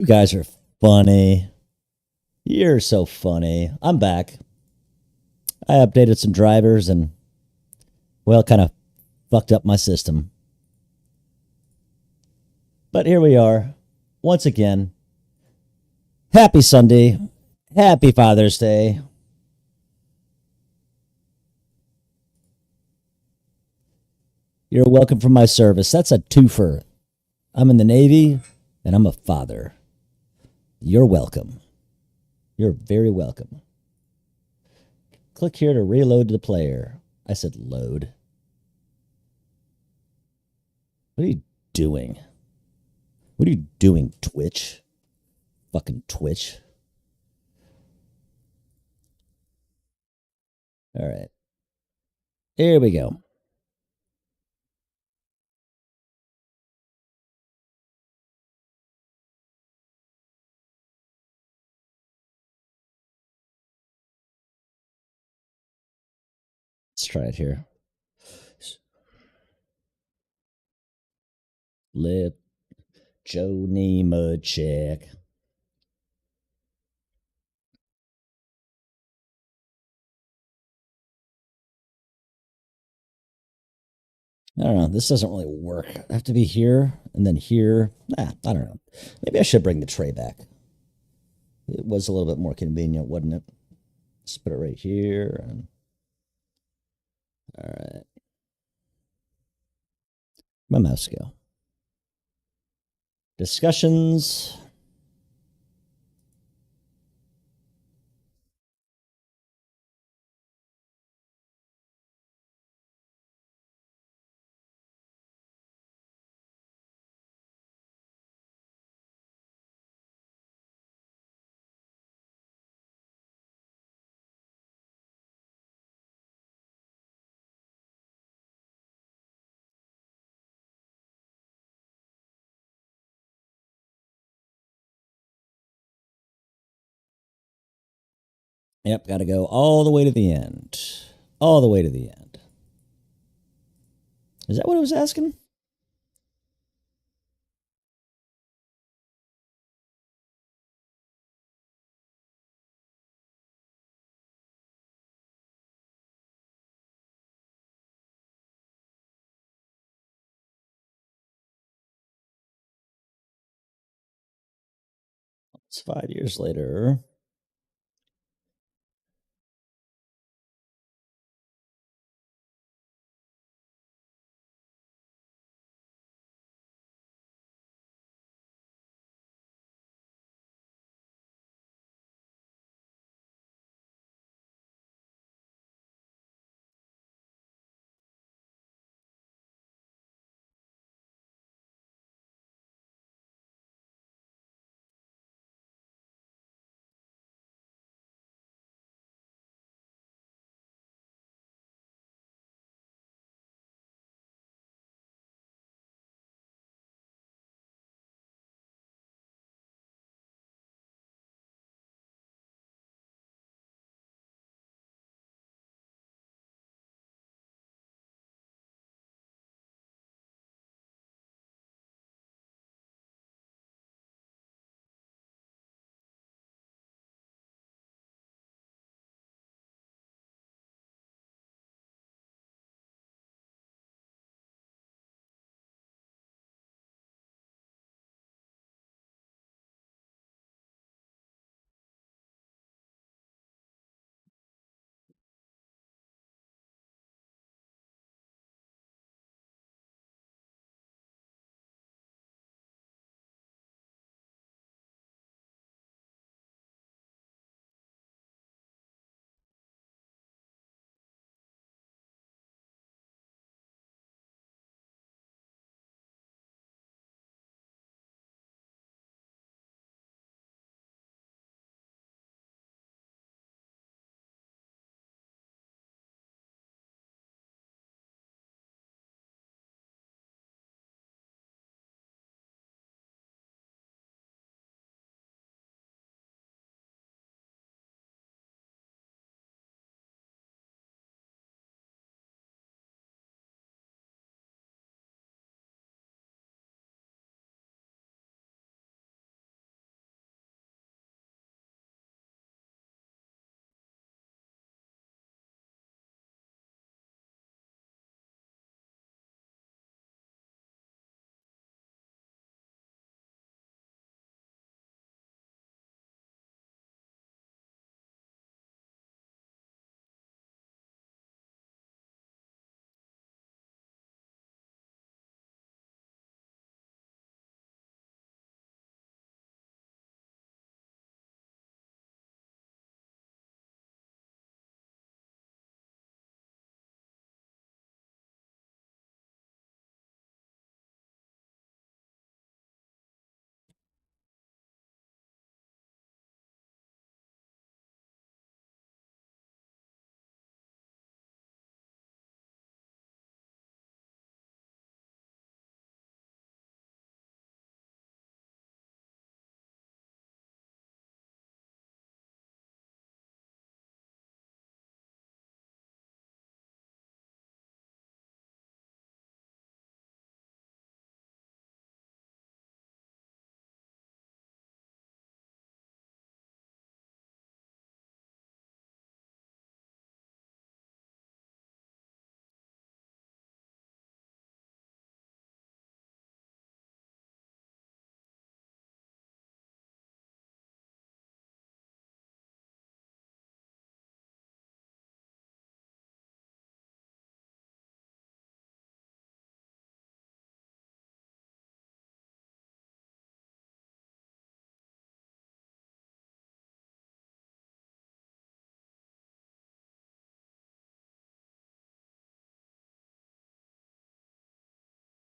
You guys are funny. You're so funny. I'm back. I updated some drivers and, well, kind of fucked up my system. But here we are, once again. Happy Sunday. Happy Father's Day. You're welcome from my service. That's a twofer. I'm in the Navy and I'm a father. You're welcome. You're very welcome. Click here to reload the player. I said load. What are you doing? What are you doing, Twitch? Fucking Twitch. All right. Here we go. Let's try it here. Let Joe Nima check. I don't know. This doesn't really work. I have to be here and then here. I don't know. Maybe I should bring the tray back. It was a little bit more convenient, wasn't it? Let's put it right here. And, all right. My mouse go. Discussions. Yep, got to go all the way to the end. All the way to the end. Is that what I was asking? It's 5 years later.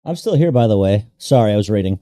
I'm still here, by the way. Sorry, I was reading.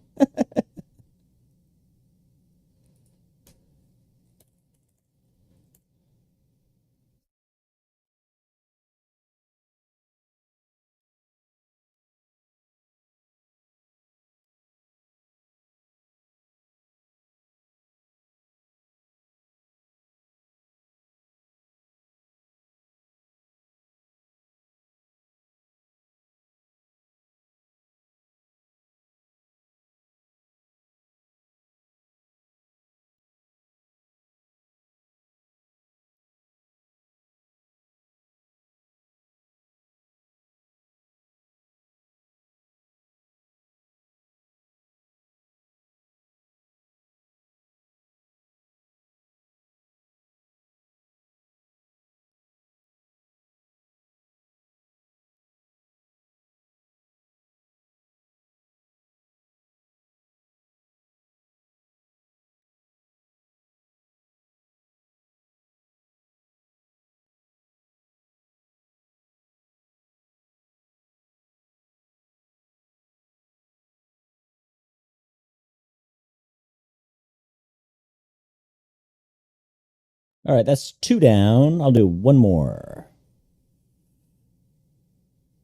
All right, that's two down. I'll do one more.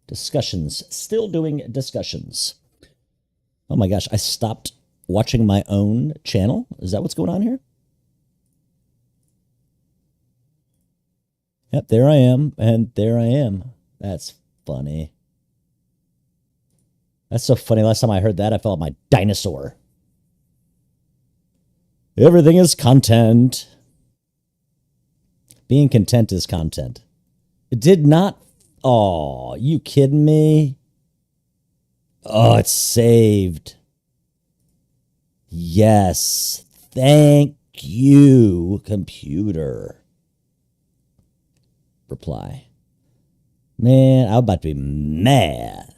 Discussions. Still doing discussions. Oh my gosh, I stopped watching my own channel. Is that what's going on here? Yep, there I am, and there I am. That's funny. That's so funny. Last time I heard that, I felt like my dinosaur. Everything is content. Being content is content. It did not. Oh, you kidding me? Oh, it's saved. Yes. Thank you, computer. Reply. Man, I'm about to be mad.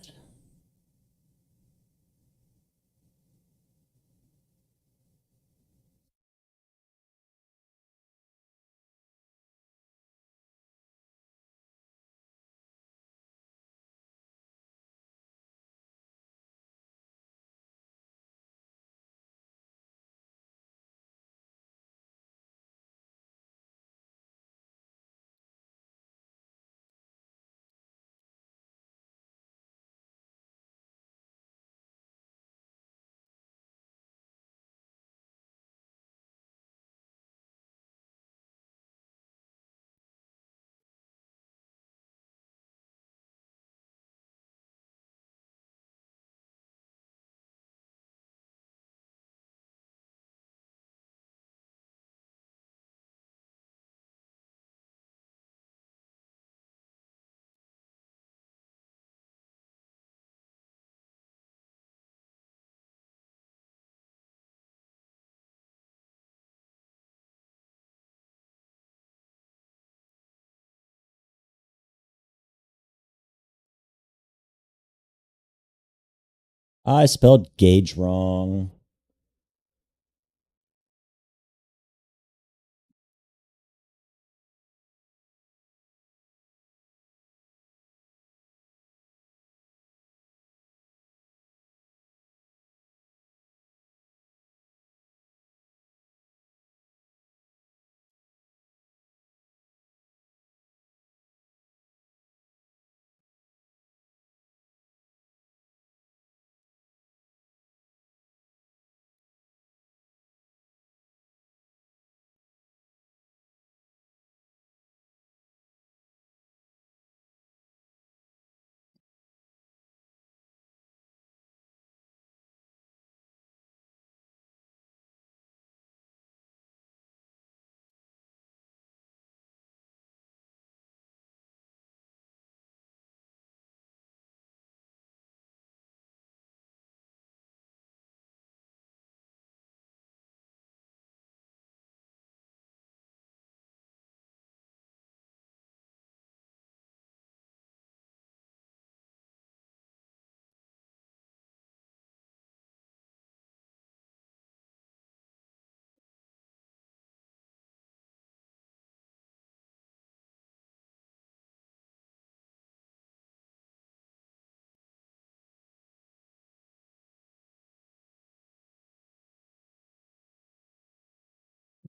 I spelled gauge wrong.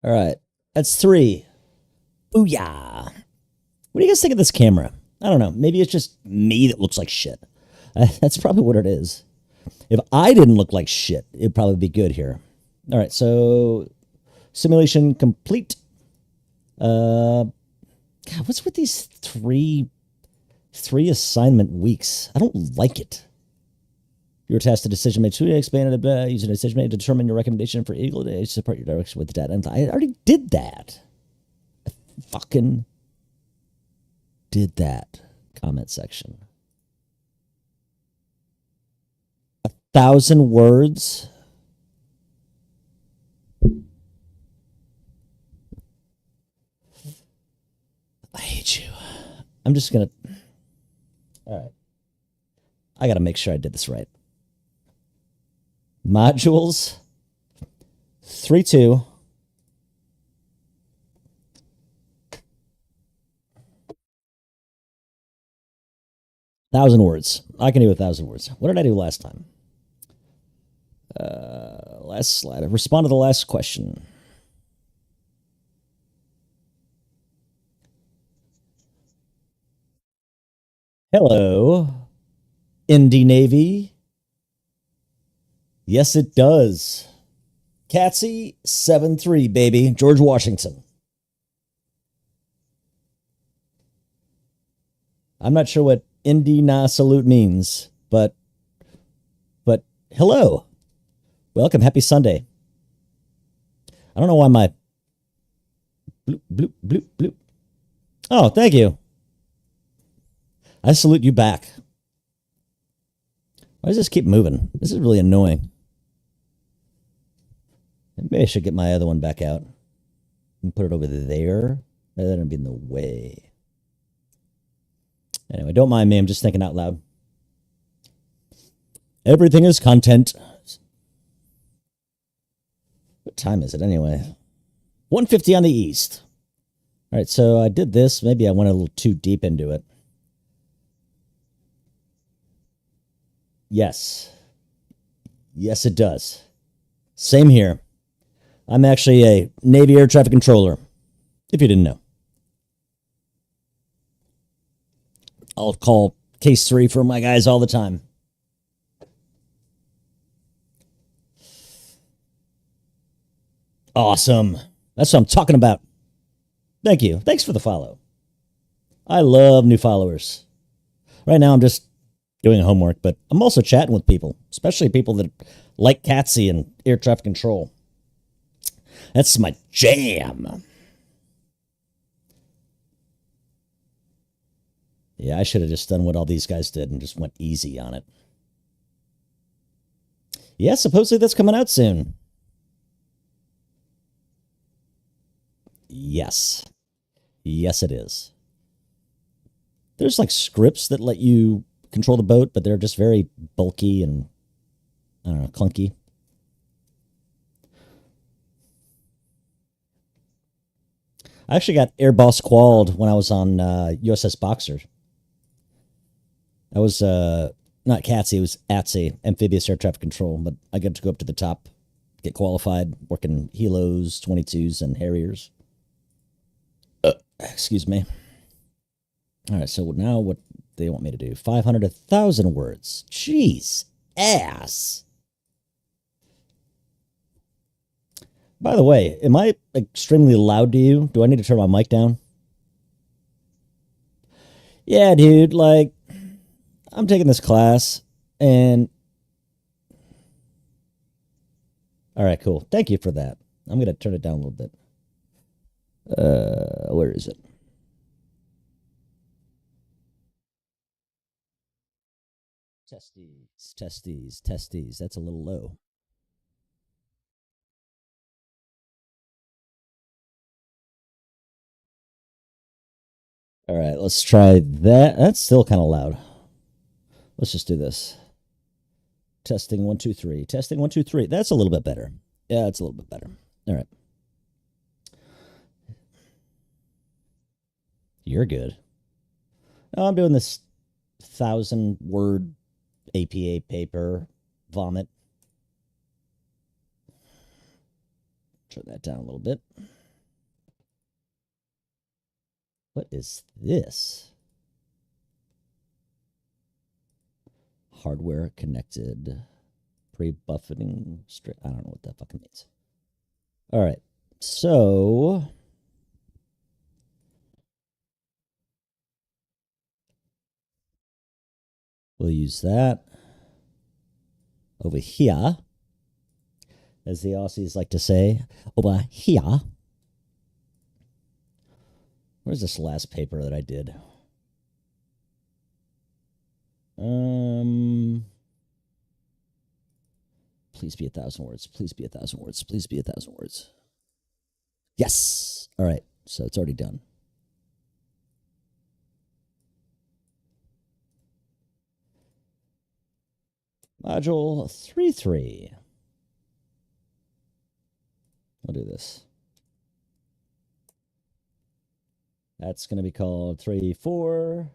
All right. That's 3. Booyah. What do you guys think of this camera? I don't know. Maybe it's just me that looks like shit. That's probably what it is. If I didn't look like shit, it'd probably be good here. All right. So simulation complete. God, what's with these three assignment weeks? I don't like it. Your task, the decision made to expand using a decision made to determine your recommendation for Eagle to support your direction with the data. And I already did that. I fucking did that. Comment section. 1,000 words. I hate you. I'm just gonna. All right. I gotta make sure I did this right. Modules 3.2. Thousand words. I can do 1,000 words. What did I do last time? Last slide. Respond to the last question. Hello, Indy Navy. Yes, it does. Catsy 7-3, baby. George Washington. I'm not sure what Indy Na salute means, but hello. Welcome. Happy Sunday. I don't know why my bloop, bloop, bloop, bloop. Oh, thank you. I salute you back. Why does this keep moving? This is really annoying. Maybe I should get my other one back out and put it over there. That'd be in the way. Anyway, don't mind me. I'm just thinking out loud. Everything is content. What time is it anyway? 1:50 on the east. All right, so I did this. Maybe I went a little too deep into it. Yes. Yes, it does. Same here. I'm actually a Navy air traffic controller, if you didn't know. I'll call case 3 for my guys all the time. Awesome. That's what I'm talking about. Thank you. Thanks for the follow. I love new followers. Right now, I'm just doing homework, but I'm also chatting with people, especially people that like Catsy and air traffic control. That's my jam. Yeah, I should have just done what all these guys did and just went easy on it. Yeah, supposedly that's coming out soon. Yes. Yes, it is. There's like scripts that let you control the boat, but they're just very bulky and, I don't know, clunky. I actually got Air Boss Qualled when I was on USS Boxer. I was not CATSI, it was ATSI, Amphibious Air Traffic Control, but I got to go up to the top, get qualified, working Helos, 22s, and Harriers. Excuse me. All right, so now what they want me to do? 500 to 1,000 words. Jeez, ass. By the way, am I extremely loud to you? Do I need to turn my mic down? Yeah, dude, like, I'm taking this class and. All right, cool. Thank you for that. I'm going to turn it down a little bit. Where is it? Testes, testes, testes. That's a little low. All right, let's try that. That's still kind of loud. Let's just do this. Testing 1, 2, 3. Testing 1, 2, 3. That's a little bit better. Yeah, it's a little bit better. All right. You're good. Oh, I'm doing this 1,000-word APA paper vomit. Turn that down a little bit. What is this? Hardware connected. Pre-buffeting straight. I don't know what that fucking means. All right. So we'll use that over here, as the Aussies like to say, over here. Where's this last paper that I did? Please be 1,000 words. Please be 1,000 words. Please be 1,000 words. Yes. All right. So it's already done. Module 3.3. I'll do this. That's going to be called 3.4.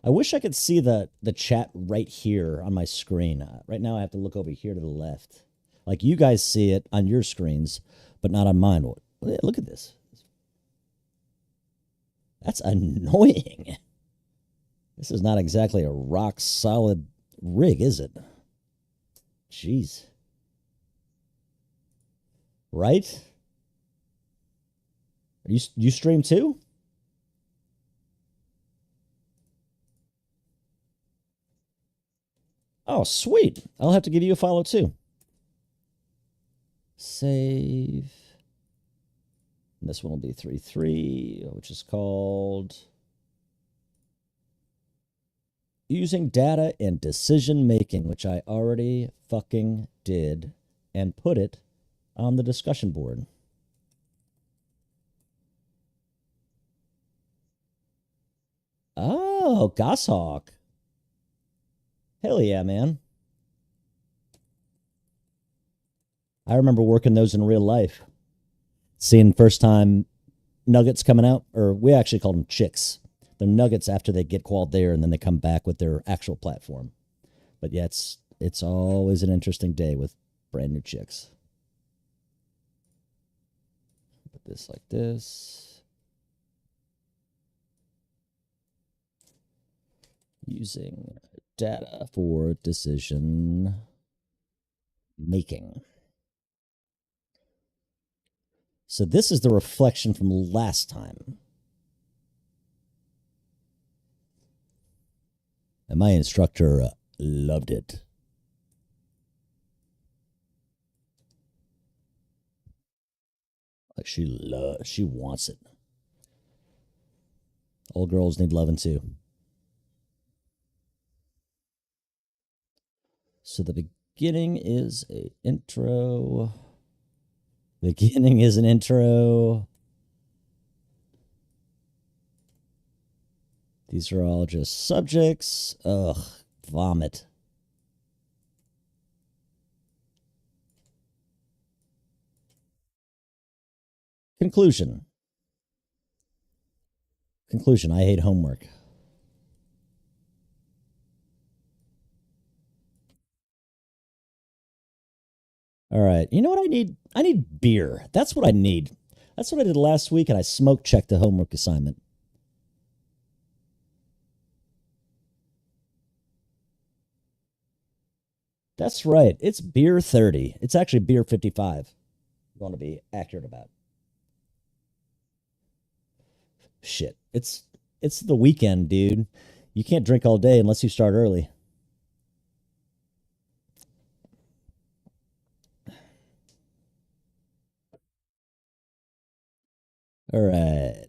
I wish I could see the chat right here on my screen. Right now I have to look over here to the left. Like you guys see it on your screens, but not on mine. Look at this. That's annoying. This is not exactly a rock solid rig, is it? Jeez. Right? You stream too? Oh, sweet. I'll have to give you a follow too. Save. And this one will be 3.3, which is called Using Data and Decision Making, which I already fucking did and put it on the discussion board. Oh, Goshawk. Hell yeah, man. I remember working those in real life. Seeing first time nuggets coming out, or we actually called them chicks. They're nuggets after they get qualled there, and then they come back with their actual platform. But yeah, it's always an interesting day with brand new chicks. Put this like this. Using data for decision making. So this is the reflection from last time. And my instructor loved it. Like she wants it. All girls need loving too. So the beginning is a intro. Beginning is an intro. These are all just subjects. Ugh, vomit. Conclusion. Conclusion. I hate homework. All right. You know what I need? I need beer. That's what I need. That's what I did last week, and I smoke checked the homework assignment. That's right. It's beer 30. It's actually beer 55. You want to be accurate about. Shit. It's the weekend, dude. You can't drink all day unless you start early. All right.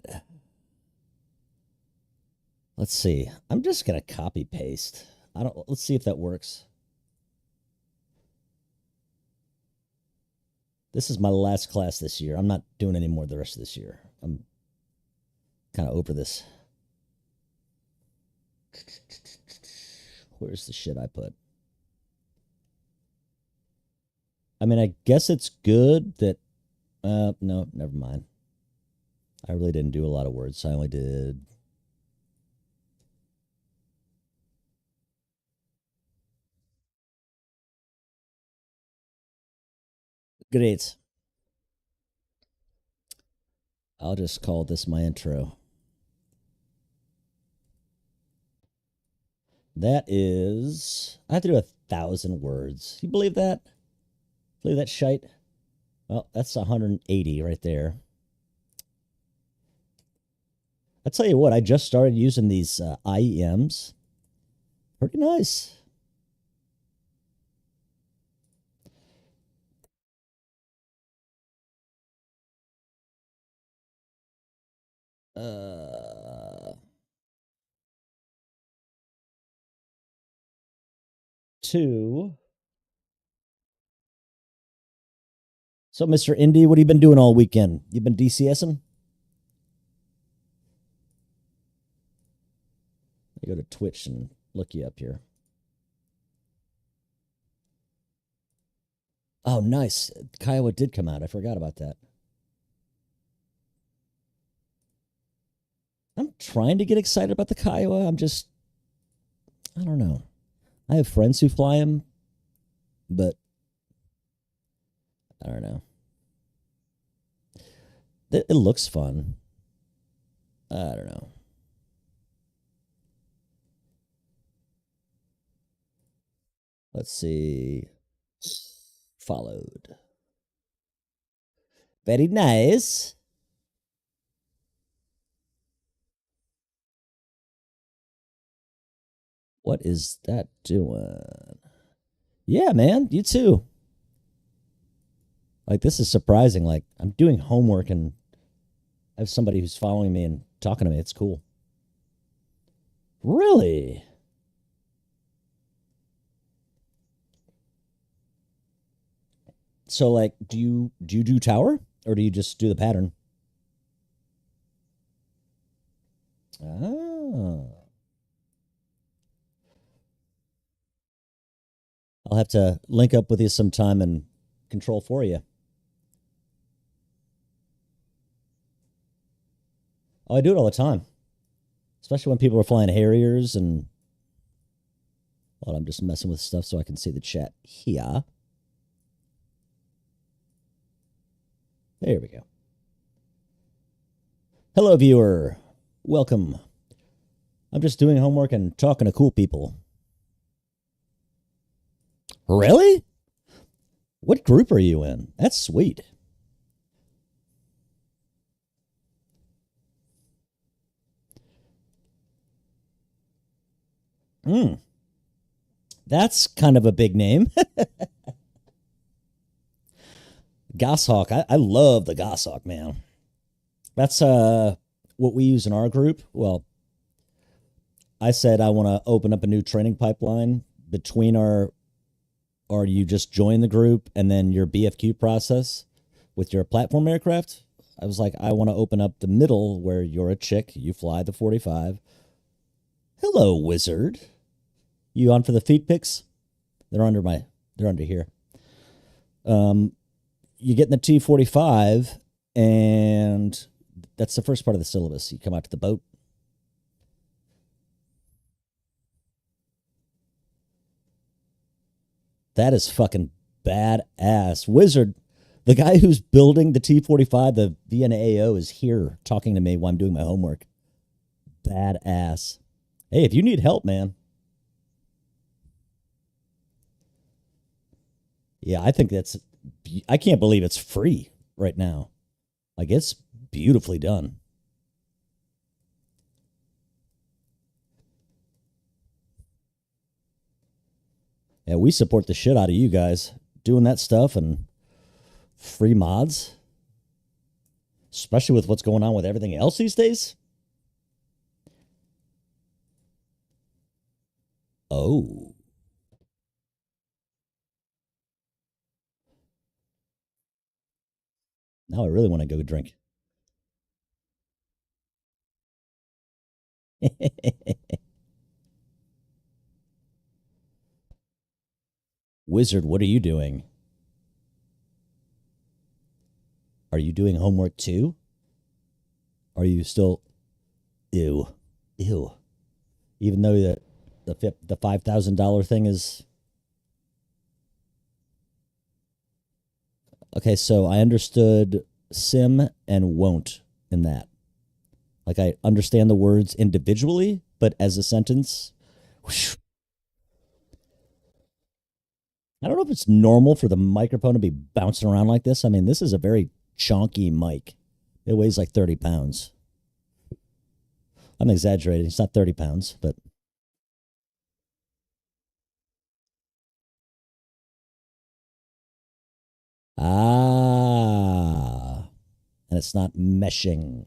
Let's see. I'm just going to copy paste. Let's see if that works. This is my last class this year. I'm not doing any more the rest of this year. I'm kind of over this. Where's the shit I put? I mean, I guess it's good that no, never mind. I really didn't do a lot of words. I only did great. I'll just call this my intro. That is, I have to do 1,000 words. You believe that? Believe that shite? Well, that's 180 right there. I tell you what, I just started using these IEMs. Pretty nice. Two. So, Mr. Indy, what have you been doing all weekend? You been DCSing? I go to Twitch and look you up here. Oh, nice. Kiowa did come out. I forgot about that. I'm trying to get excited about the Kiowa. I don't know. I have friends who fly them, but I don't know. It looks fun. I don't know. Let's see. Followed. Very nice. What is that doing? Yeah, man, you too. Like, this is surprising. Like, I'm doing homework and I have somebody who's following me and talking to me. It's cool. Really? So, like, do you do tower or do you just do the pattern? Oh. I'll have to link up with you sometime and control for you. Oh, I do it all the time, especially when people are flying Harriers and. Well, I'm just messing with stuff so I can see the chat here. There we go. Hello, viewer. Welcome. I'm just doing homework and talking to cool people. Really? What group are you in? That's sweet. That's kind of a big name. Goshawk. I love the Goshawk, man. That's what we use in our group. Well, I said I want to open up a new training pipeline between our, or you just join the group and then your BFQ process with your platform aircraft. I was like, I want to open up the middle where you're a chick, you fly the 45. Hello, wizard. You on for the feet pics? They're under here. You get in the T-45, and that's the first part of the syllabus. You come out to the boat. That is fucking badass. Wizard, the guy who's building the T-45, the VNAO, is here talking to me while I'm doing my homework. Badass. Hey, if you need help, man. Yeah, I think I can't believe it's free right now. Like, it's beautifully done. Yeah, we support the shit out of you guys doing that stuff and free mods, especially with what's going on with everything else these days. Oh. Now I really want to go drink. Wizard, what are you doing? Are you doing homework too? Are you still ew? Even though the $5,000 thing is okay. So I understood sim and won't. in that. Like I understand the words individually, but as a sentence, whoosh. I don't know if it's normal for the microphone to be bouncing around like this. I mean, this is a very chonky mic. It weighs like 30 pounds. I'm exaggerating. It's not 30 pounds, but. Ah. And it's not meshing.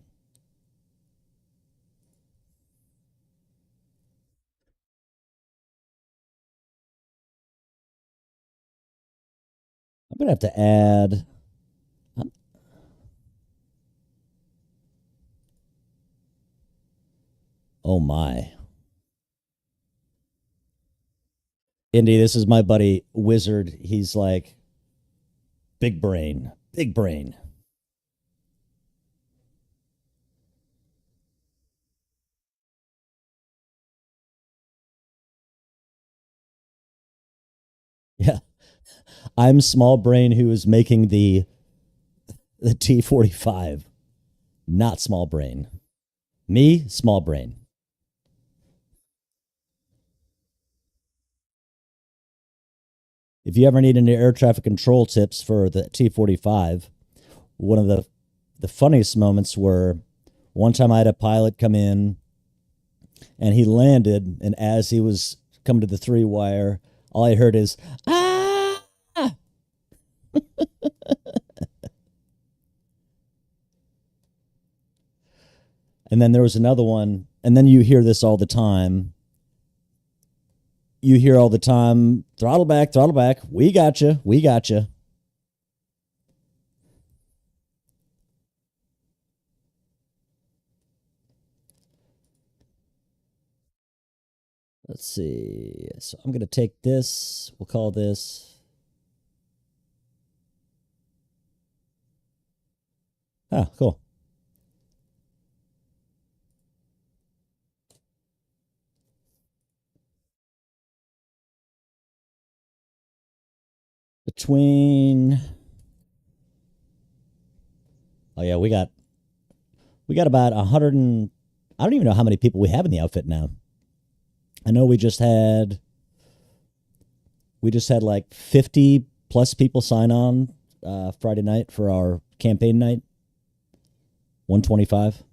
I'm going to have to add. Oh my. Indy, this is my buddy Wizard. He's like big brain, big brain. Yeah. I'm small brain who is making the T45. Not small brain. Me, small brain. If you ever need any air traffic control tips for the T45, one of the funniest moments were one time I had a pilot come in and he landed, and as he was coming to the 3-wire, all I heard is ah. And then there was another one, and then you hear this all the time. You hear all the time, throttle back, we got you, we got you. Let's see. So I'm going to take this. We'll call this. Ah, cool. Between. Oh yeah, we got about 100 and I don't even know how many people we have in the outfit now. I know we just had like 50 plus people sign on Friday night for our campaign night. 125.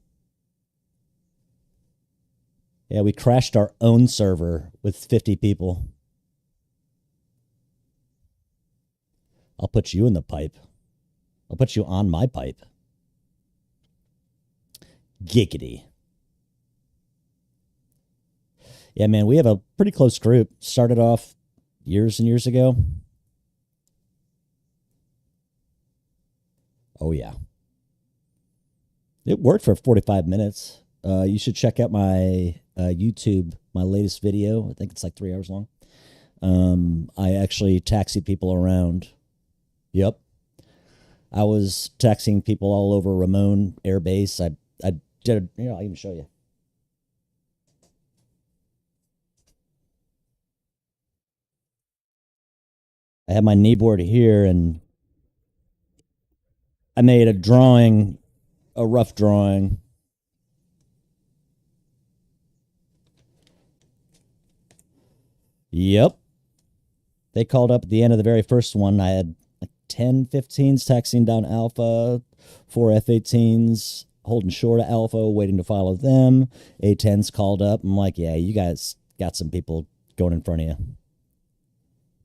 Yeah, we crashed our own server with 50 people. I'll put you in the pipe. I'll put you on my pipe. Giggity. Yeah, man, we have a pretty close group. Started off years and years ago. Oh, yeah. It worked for 45 minutes. You should check out my YouTube, my latest video. I think it's like 3 hours long. I actually taxi people around. Yep. I was taxiing people all over Ramon Air Base. I did, I'll even show you. I have my kneeboard here, and I made a drawing, a rough drawing. Yep. They called up at the end of the very first one. I had like 10 15s taxiing down Alpha, 4 F-18s holding short of Alpha, waiting to follow them. A-10s called up. I'm like, yeah, you guys got some people going in front of you.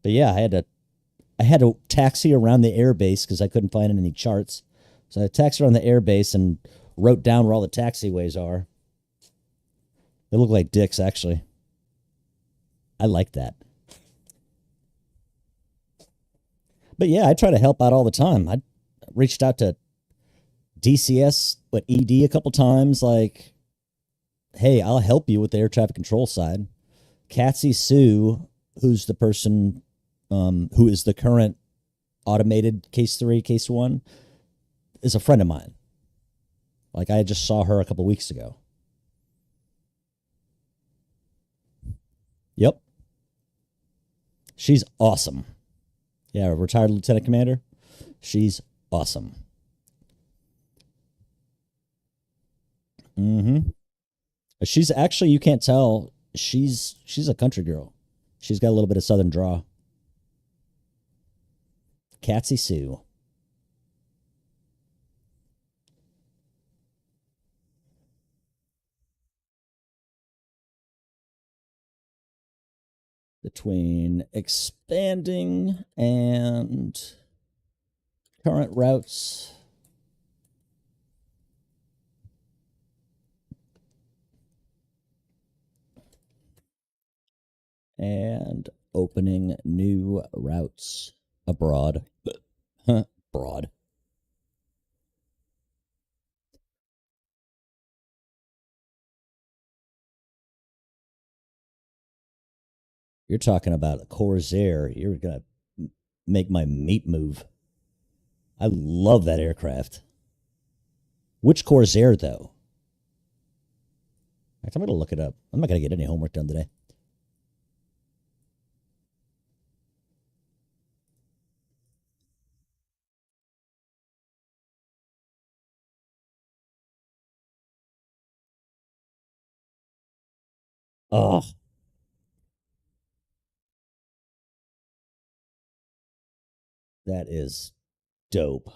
But yeah, I had to taxi around the airbase because I couldn't find any charts. So I taxied around the airbase and wrote down where all the taxiways are. They look like dicks, actually. I like that. But yeah, I try to help out all the time. I reached out to DCS, ED a couple times, like, hey, I'll help you with the air traffic control side. Katsy Sue, who's the person who is the current automated case 3, case 1, is a friend of mine. Like, I just saw her a couple weeks ago. Yep. She's awesome. Yeah, retired lieutenant commander. She's awesome. Mm-hmm. She's actually, you can't tell. She's a country girl. She's got a little bit of southern draw. Catsy Sue. Between expanding and current routes. And opening new routes abroad. Broad. You're talking about a Corsair. You're going to make my meat move. I love that aircraft. Which Corsair, though? I'm going to look it up. I'm not going to get any homework done today. Oh, that is dope.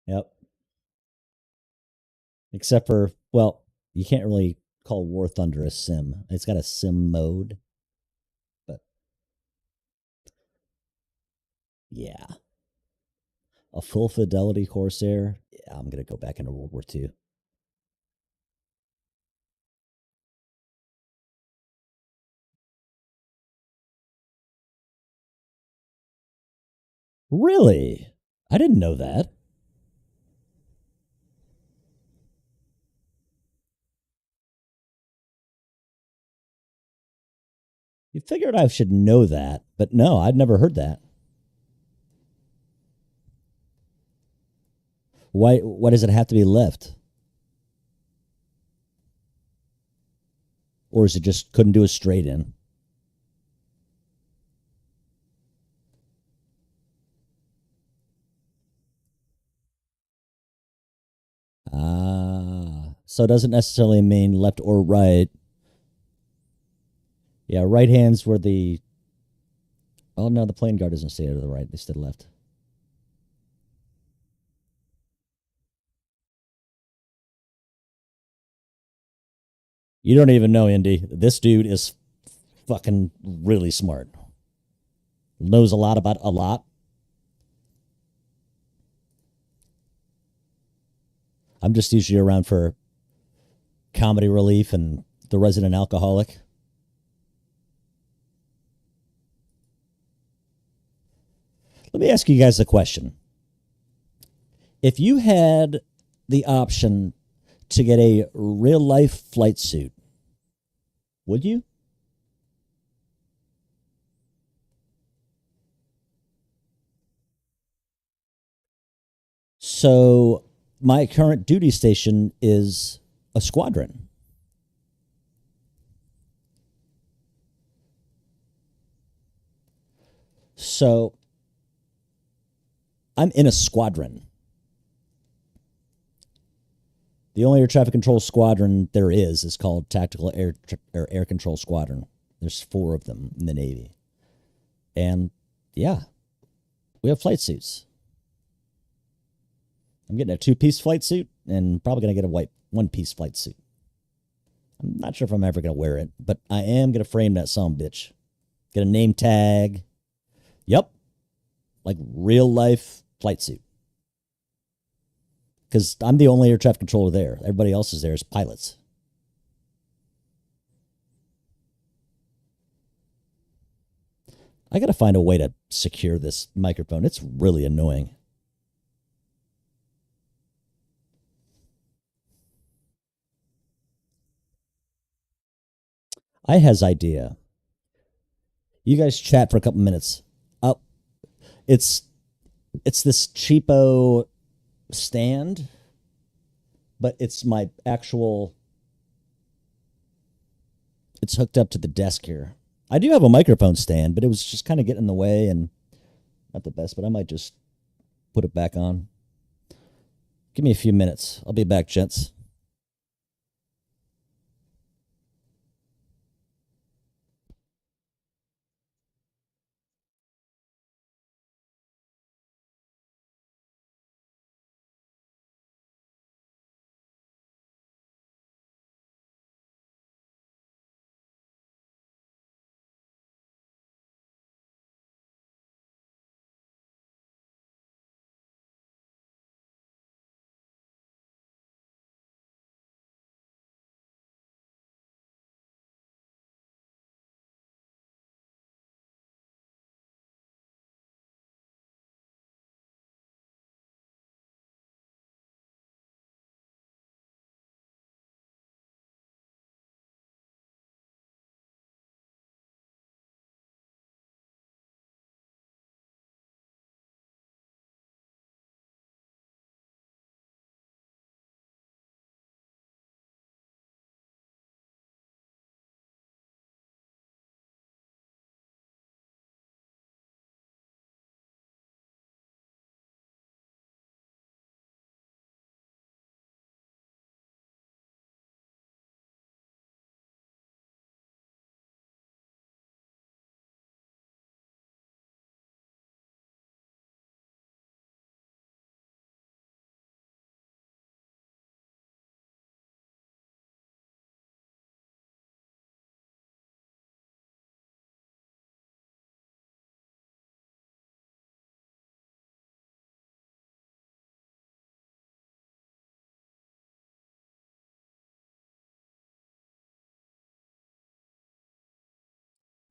Yep. Except for, well, you can't really call War Thunder a sim. It's got a sim mode, but yeah. A full fidelity Corsair. Yeah, I'm going to go back into World War II. Really? I didn't know that. You figured I should know that, but no, I'd never heard that. Why does it have to be left? Or is it just couldn't do a straight in? Ah, so it doesn't necessarily mean left or right. Yeah, right hands were the. Oh no, the plane guard doesn't stay to the right; they stay to the left. You don't even know, Indy. This dude is fucking really smart. Knows a lot about a lot. I'm just usually around for comedy relief and the resident alcoholic. Let me ask you guys a question. If you had the option to get a real life flight suit, would you? So, my current duty station is a squadron. So, I'm in a squadron. The only air traffic control squadron there is called Tactical Air Control Squadron. There's 4 of them in the Navy. And yeah, we have flight suits. I'm getting a 2-piece flight suit and probably going to get a white 1-piece flight suit. I'm not sure if I'm ever going to wear it, but I am going to frame that son bitch. Get a name tag. Yep. Like real life flight suit. Because I'm the only air traffic controller there. Everybody else is there as pilots. I got to find a way to secure this microphone. It's really annoying. I has idea. You guys chat for a couple minutes. Oh, it's this cheapo stand, but it's my actual. It's hooked up to the desk here. I do have a microphone stand, but it was just kind of getting in the way and not the best. But I might just put it back on. Give me a few minutes. I'll be back, gents.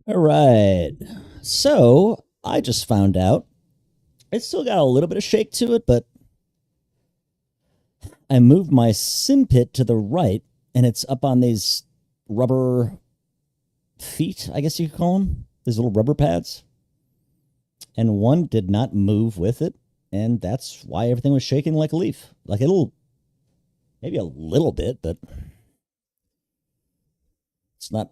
All right. So I just found out it's still got a little bit of shake to it, but I moved my sim pit to the right and it's up on these rubber feet, I guess you could call them, these little rubber pads. And one did not move with it. And that's why everything was shaking like a leaf. Like it'll, maybe a little bit, but it's not,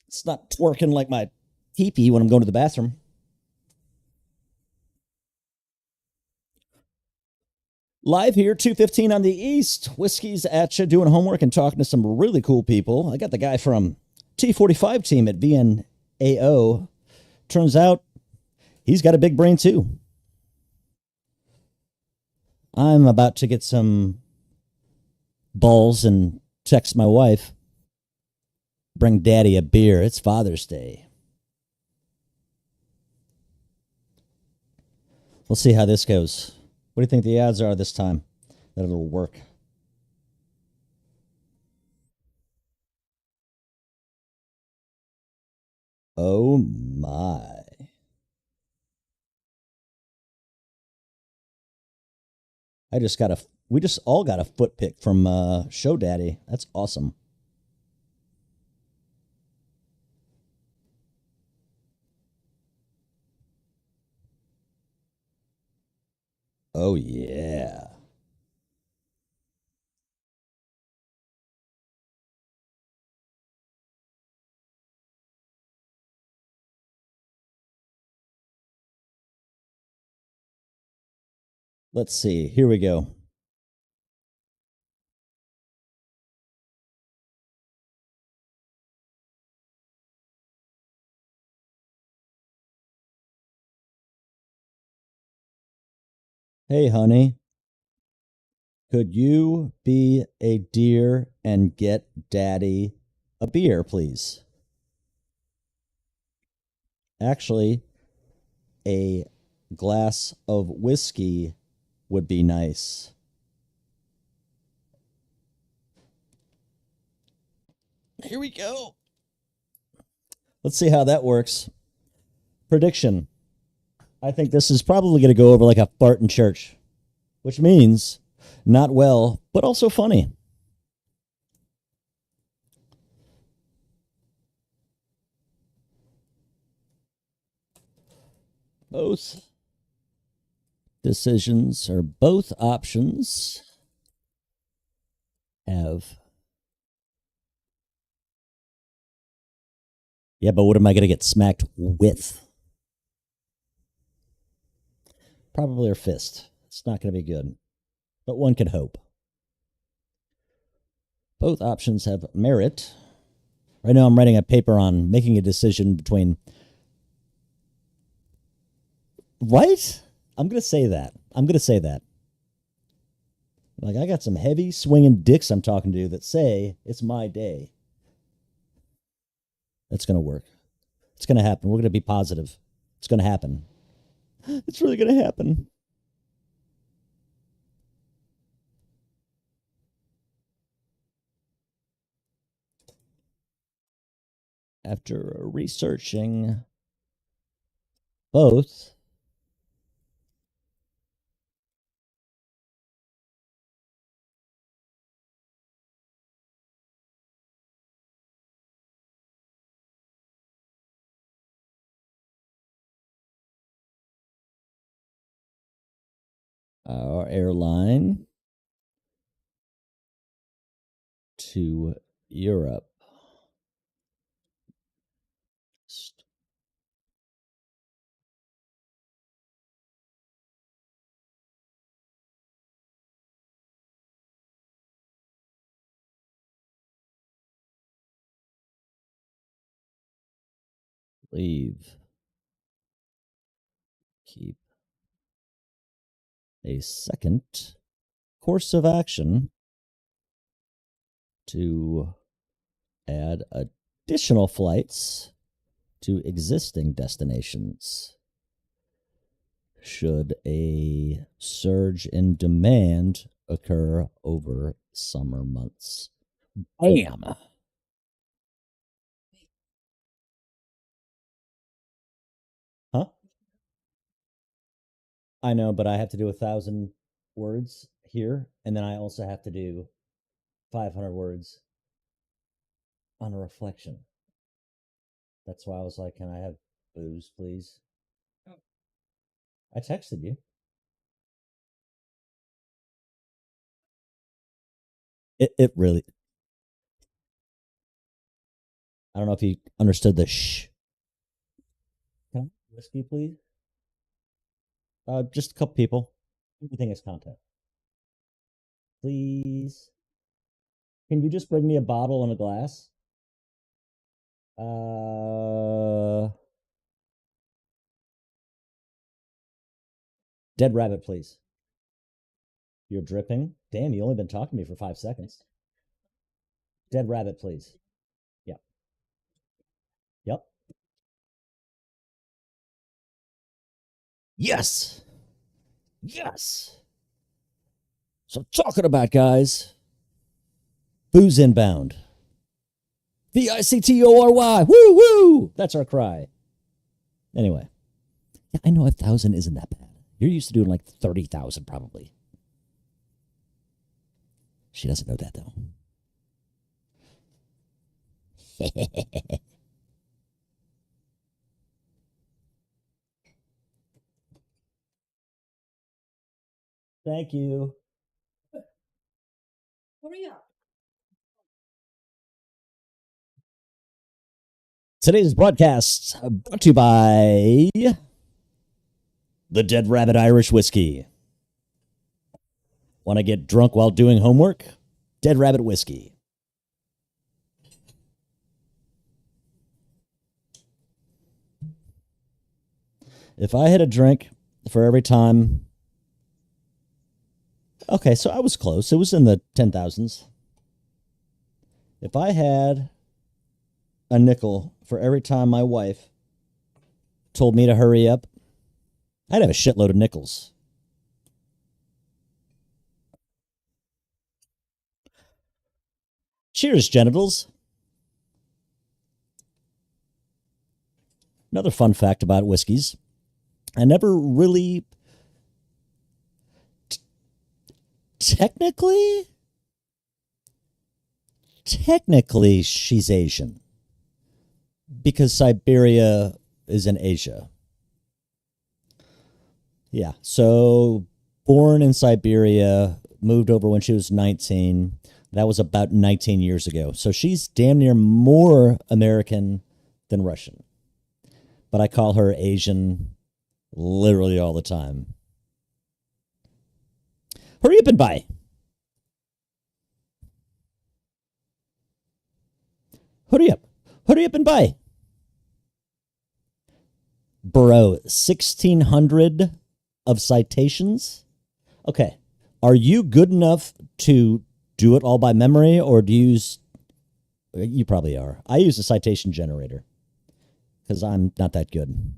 it's not twerking like my teepee when I'm going to the bathroom. Live here, 2:15 on the East. Whiskey's at you, doing homework and talking to some really cool people. I got the guy from T45 team at VNAO. Turns out he's got a big brain too. I'm about to get some balls and text my wife. Bring daddy a beer. It's Father's Day. We'll see how this goes. What do you think the odds are this time that it'll work? Oh my. We just all got a foot pick from Show Daddy. That's awesome. Oh yeah. Let's see. Here we go. Hey, honey, could you be a dear and get daddy a beer, please? Actually, a glass of whiskey would be nice. Here we go. Let's see how that works. Prediction. I think this is probably going to go over like a fart in church, which means not well, but also funny. Both. decisions or both options have. Yeah, but what am I going to get smacked with? Probably her fist. It's not going to be good, but one can hope. Both options have merit. Right now, I'm writing a paper on making a decision between. Right? I'm going to say that. Like, I got some heavy swinging dicks I'm talking to that say it's my day. That's going to work. It's going to happen. We're going to be positive. It's going to happen. It's really going to happen. After researching both, our airline to Europe. Leave. Keep a second course of action to add additional flights to existing destinations should a surge in demand occur over summer months. Bam! Huh? I know, but I have to do 1,000 words here, and then I also have to do 500 words on a reflection. That's why I was like, can I have booze, please? I texted you. It really. I don't know if you understood the shh. Can I have whiskey, please? Just a couple people. Everything is content. Please. Can you just bring me a bottle and a glass? Dead rabbit, please. You're dripping. Damn, you only been talking to me for 5 seconds. Dead rabbit, please. Yep. Yep. Yes. Yes. So talking about guys, booze inbound. VICTORY. Woo woo. That's our cry. Anyway, yeah, I know 1,000 isn't that bad. You're used to doing like 30,000 probably. She doesn't know that though. Thank you. Hurry up. Today's broadcast brought to you by the Dead Rabbit Irish Whiskey. Want to get drunk while doing homework? Dead Rabbit Whiskey. If I had a drink for every time. Okay, so I was close. It was in the 10,000s. If I had a nickel for every time my wife told me to hurry up, I'd have a shitload of nickels. Cheers, genitals. Another fun fact about whiskeys. I never really. Technically, she's Asian. Because Siberia is in Asia. Yeah. So born in Siberia, moved over when she was 19. That was about 19 years ago. So she's damn near more American than Russian. But I call her Asian literally all the time. Hurry up and buy. Hurry up. Hurry up and buy. Bro, 1,600 of citations? Okay. Are you good enough to do it all by memory, or do you use. You probably are. I use a citation generator because I'm not that good.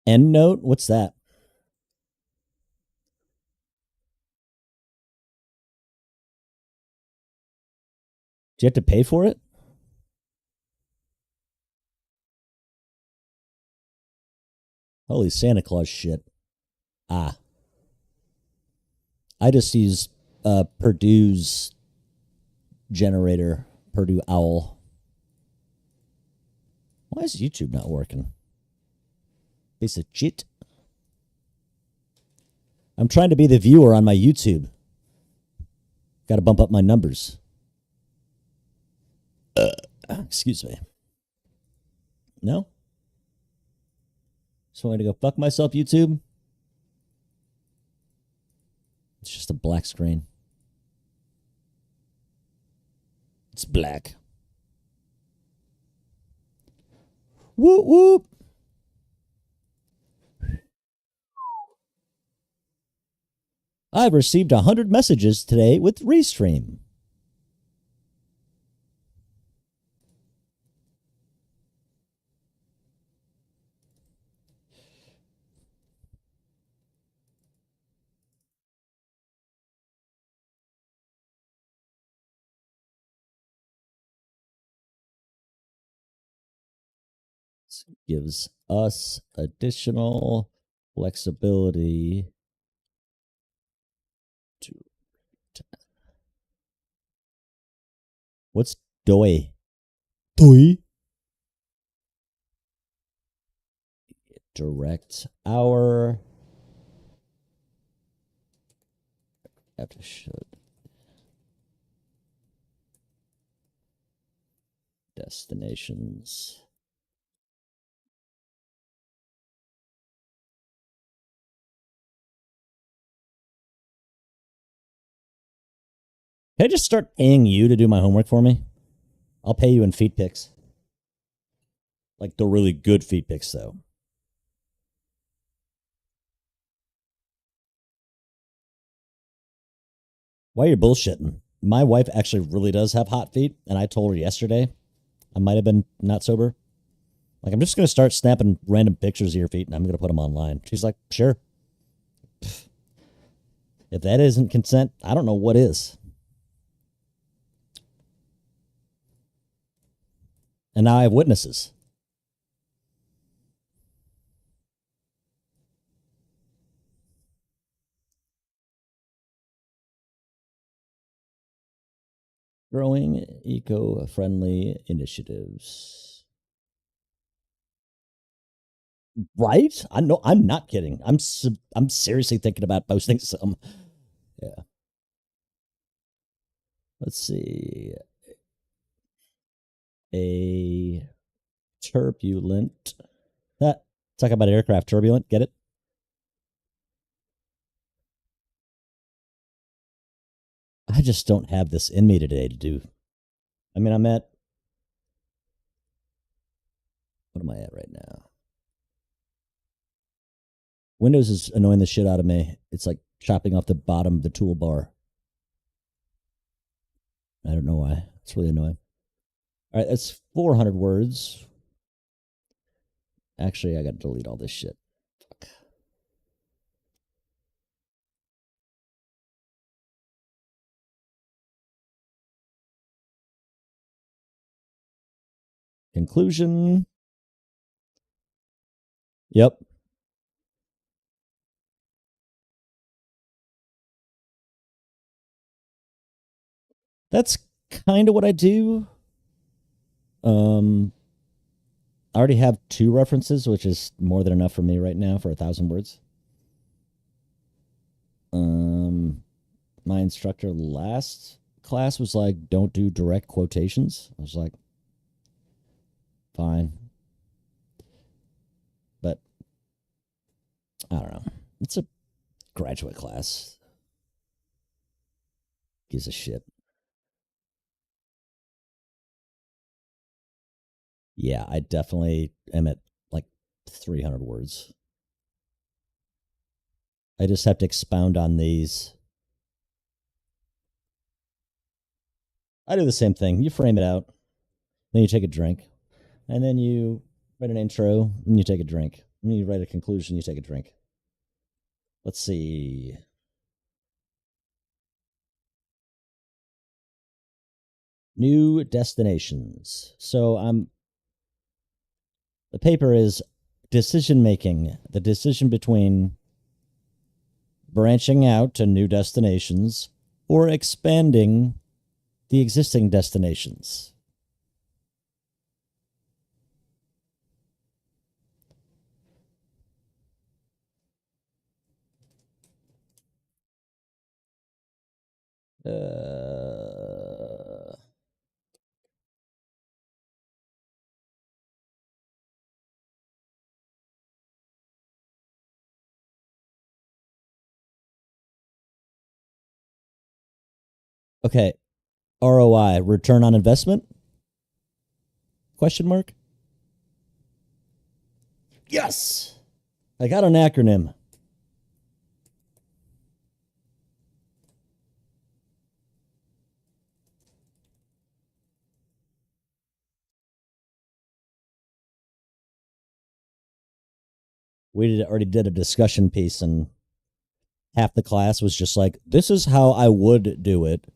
EndNote? What's that? Do you have to pay for it? Holy Santa Claus shit. Ah. I just use Purdue's generator, Purdue Owl. Why is YouTube not working? Piece of shit. I'm trying to be the viewer on my YouTube. Got to bump up my numbers. Excuse me. No? Just want me to go fuck myself, YouTube? It's just a black screen. It's black. Whoop whoop. I've received 100 messages today with Restream. This gives us additional flexibility to. What's DOI? DOI? Direct our. After should. Destinations. Can I just start paying you to do my homework for me? I'll pay you in feet pics. Like the really good feet pics, though. Why are you bullshitting? My wife actually really does have hot feet, and I told her yesterday. I might have been not sober. Like, I'm just going to start snapping random pictures of your feet, and I'm going to put them online. She's like, sure. If that isn't consent, I don't know what is. And now I have witnesses. Growing eco-friendly initiatives. Right? I know. I'm not kidding. I'm seriously thinking about posting some. Yeah. Let's see. A turbulent. Talk about aircraft turbulent. Get it? I just don't have this in me today to do. I mean, I'm at. What am I at right now? Windows is annoying the shit out of me. It's like chopping off the bottom of the toolbar. I don't know why. It's really annoying. All right, that's 400 words. Actually, I got to delete all this shit. Fuck. Conclusion. Yep. That's kind of what I do. Um, I already have 2 references, which is more than enough for me right now for 1,000 words. My instructor last class was like, "Don't do direct quotations." I was like, "Fine," but I don't know. It's a graduate class. Gives a shit. Yeah, I definitely am at like 300 words. I just have to expound on these. I do the same thing. You frame it out, then you take a drink, and then you write an intro, and you take a drink. And you write a conclusion, you take a drink. Let's see. New destinations. So the paper is decision making, the decision between branching out to new destinations or expanding the existing destinations. Uh, okay. ROI, return on investment? Question mark? Yes. I got an acronym. Already did a discussion piece, and half the class was just like, "This is how I would do it,"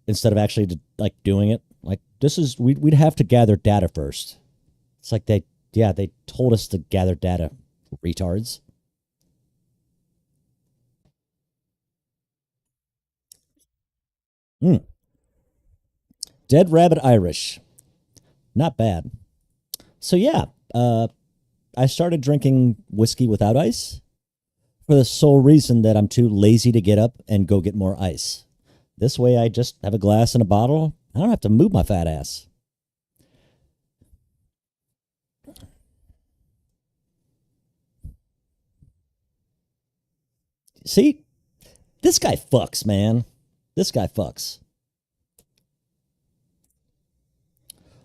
instead of actually like doing it. Like this is we'd have to gather data first. It's like they told us to gather data, retards. Mm. Dead Rabbit Irish, not bad. So yeah, I started drinking whiskey without ice for the sole reason that I'm too lazy to get up and go get more ice. This way, I just have a glass and a bottle. I don't have to move my fat ass. See, this guy fucks, man. This guy fucks.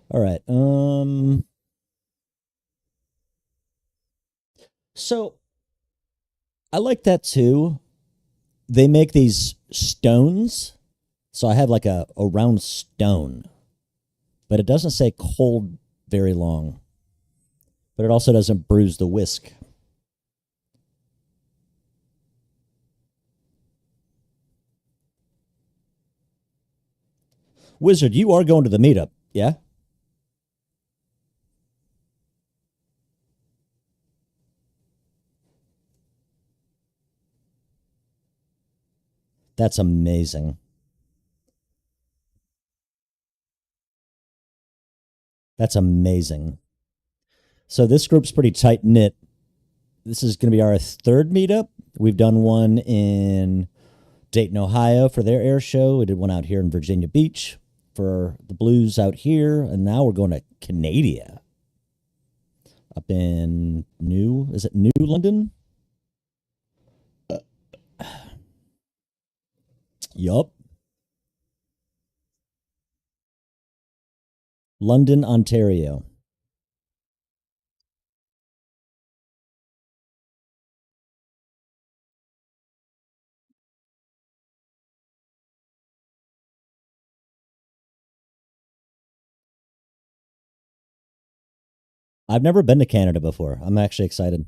All right. So I like that too. They make these stones. So I have like a round stone, but it doesn't say cold very long. But it also doesn't bruise the whisk. Wizard, you are going to the meetup, yeah? That's amazing. That's amazing. So this group's pretty tight knit. This is going to be our 3rd meetup. We've done one in Dayton, Ohio for their air show. We did one out here in Virginia Beach for the Blues out here. And now we're going to Canada up in New London? Yup. London, Ontario. I've never been to Canada before. I'm actually excited.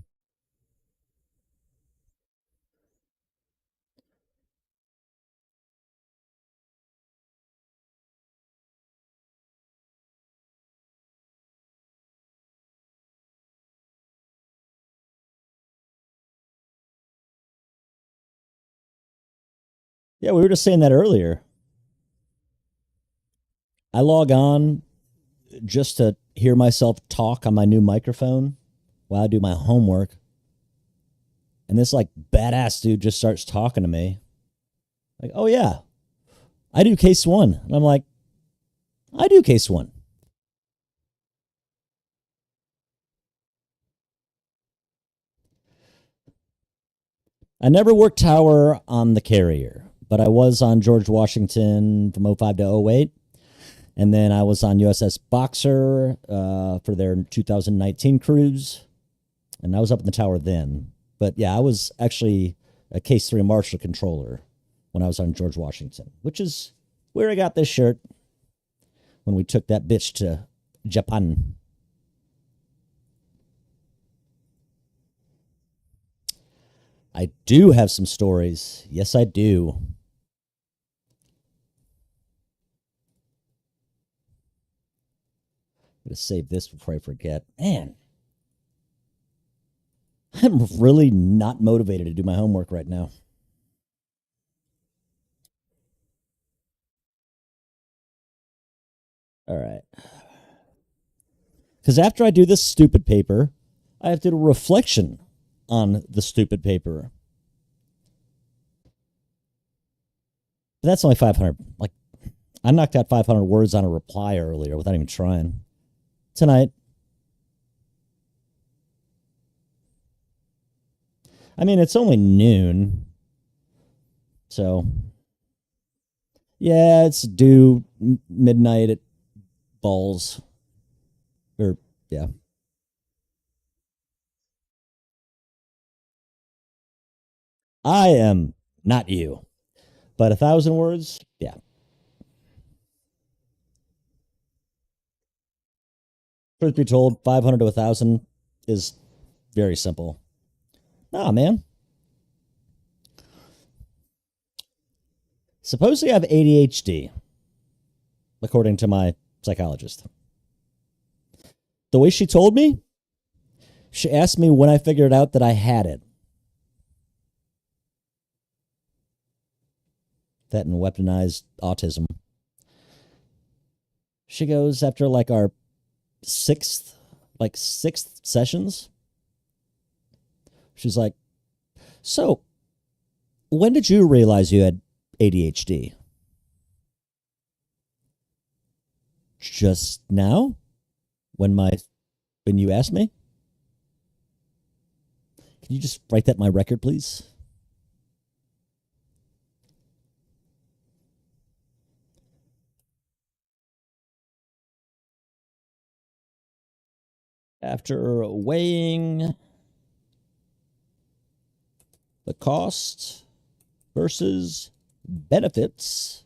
Yeah, we were just saying that earlier. I log on just to hear myself talk on my new microphone while I do my homework. And this like badass dude just starts talking to me. Like, oh yeah, I do case one. And I'm like, I do case one. I never worked tower on the carrier, but I was on George Washington from 05 to 08. And then I was on USS Boxer for their 2019 cruise. And I was up in the tower then. But yeah, I was actually a Case 3 Marshal controller when I was on George Washington, which is where I got this shirt when we took that bitch to Japan. I do have some stories. Yes, I do. I'm going to save this before I forget. Man, I'm really not motivated to do my homework right now. All right. Because after I do this stupid paper, I have to do a reflection on the stupid paper. But that's only 500. Like, I knocked out 500 words on a reply earlier without even trying. Tonight. I mean, it's only noon. So, yeah, it's due midnight at balls. Or, yeah. I am not you. But 1,000 words, yeah. Truth be told, 500 to 1,000 is very simple. Nah, man. Suppose you have ADHD, according to my psychologist. The way she told me, she asked me when I figured out that I had it. That and weaponized autism. She goes after like our sixth sessions. She's like, so when did you realize you had ADHD? Just now? When you asked me? Can you just write that in my record, please? After weighing the cost versus benefits,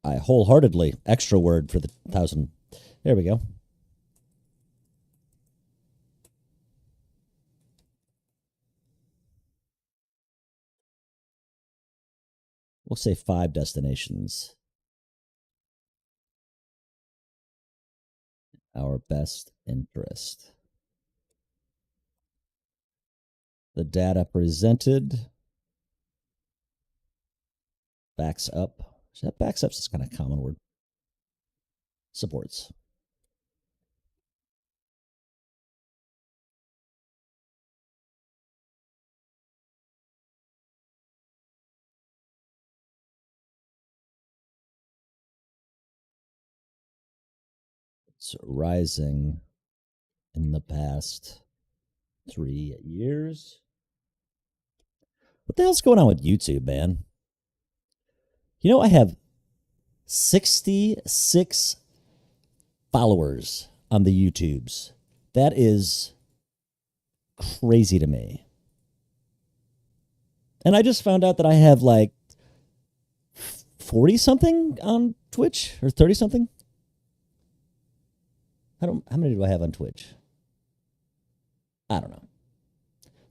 I wholeheartedly extra word for the 1,000. There we go. We'll say 5 destinations. Our best interest. The data presented backs up. That backs up is kind of a common word. Supports. It's rising in the past 3 years. What the hell's going on with YouTube, man? You know, I have 66 followers on the YouTubes. That is crazy to me. And I just found out that I have like 40 something on Twitch or 30 something. How many do I have on Twitch? I don't know.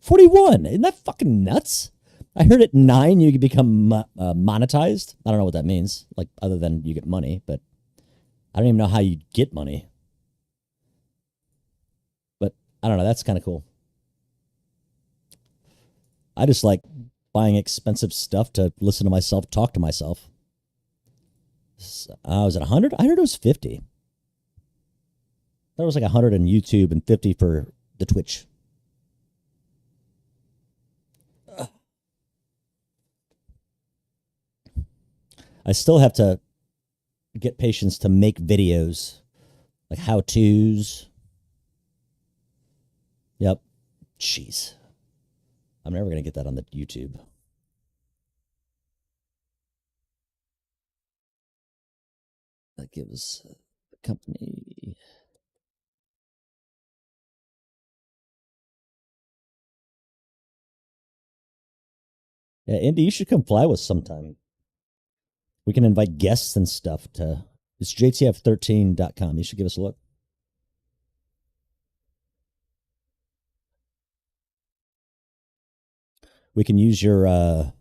41. Isn't that fucking nuts? I heard at 9 you could become monetized. I don't know what that means, like other than you get money, but I don't even know how you get money. But I don't know. That's kind of cool. I just like buying expensive stuff to listen to myself talk to myself. Was it 100? I heard it was 50. There was like 100 on YouTube and 50 for the Twitch. I still have to get patients to make videos like how-tos. Yep. Jeez. I'm never going to get that on the YouTube. Like it was a company. Yeah, Indy, you should come fly with sometime. We can invite guests and stuff to. It's jtf13.com. You should give us a look. We can use your.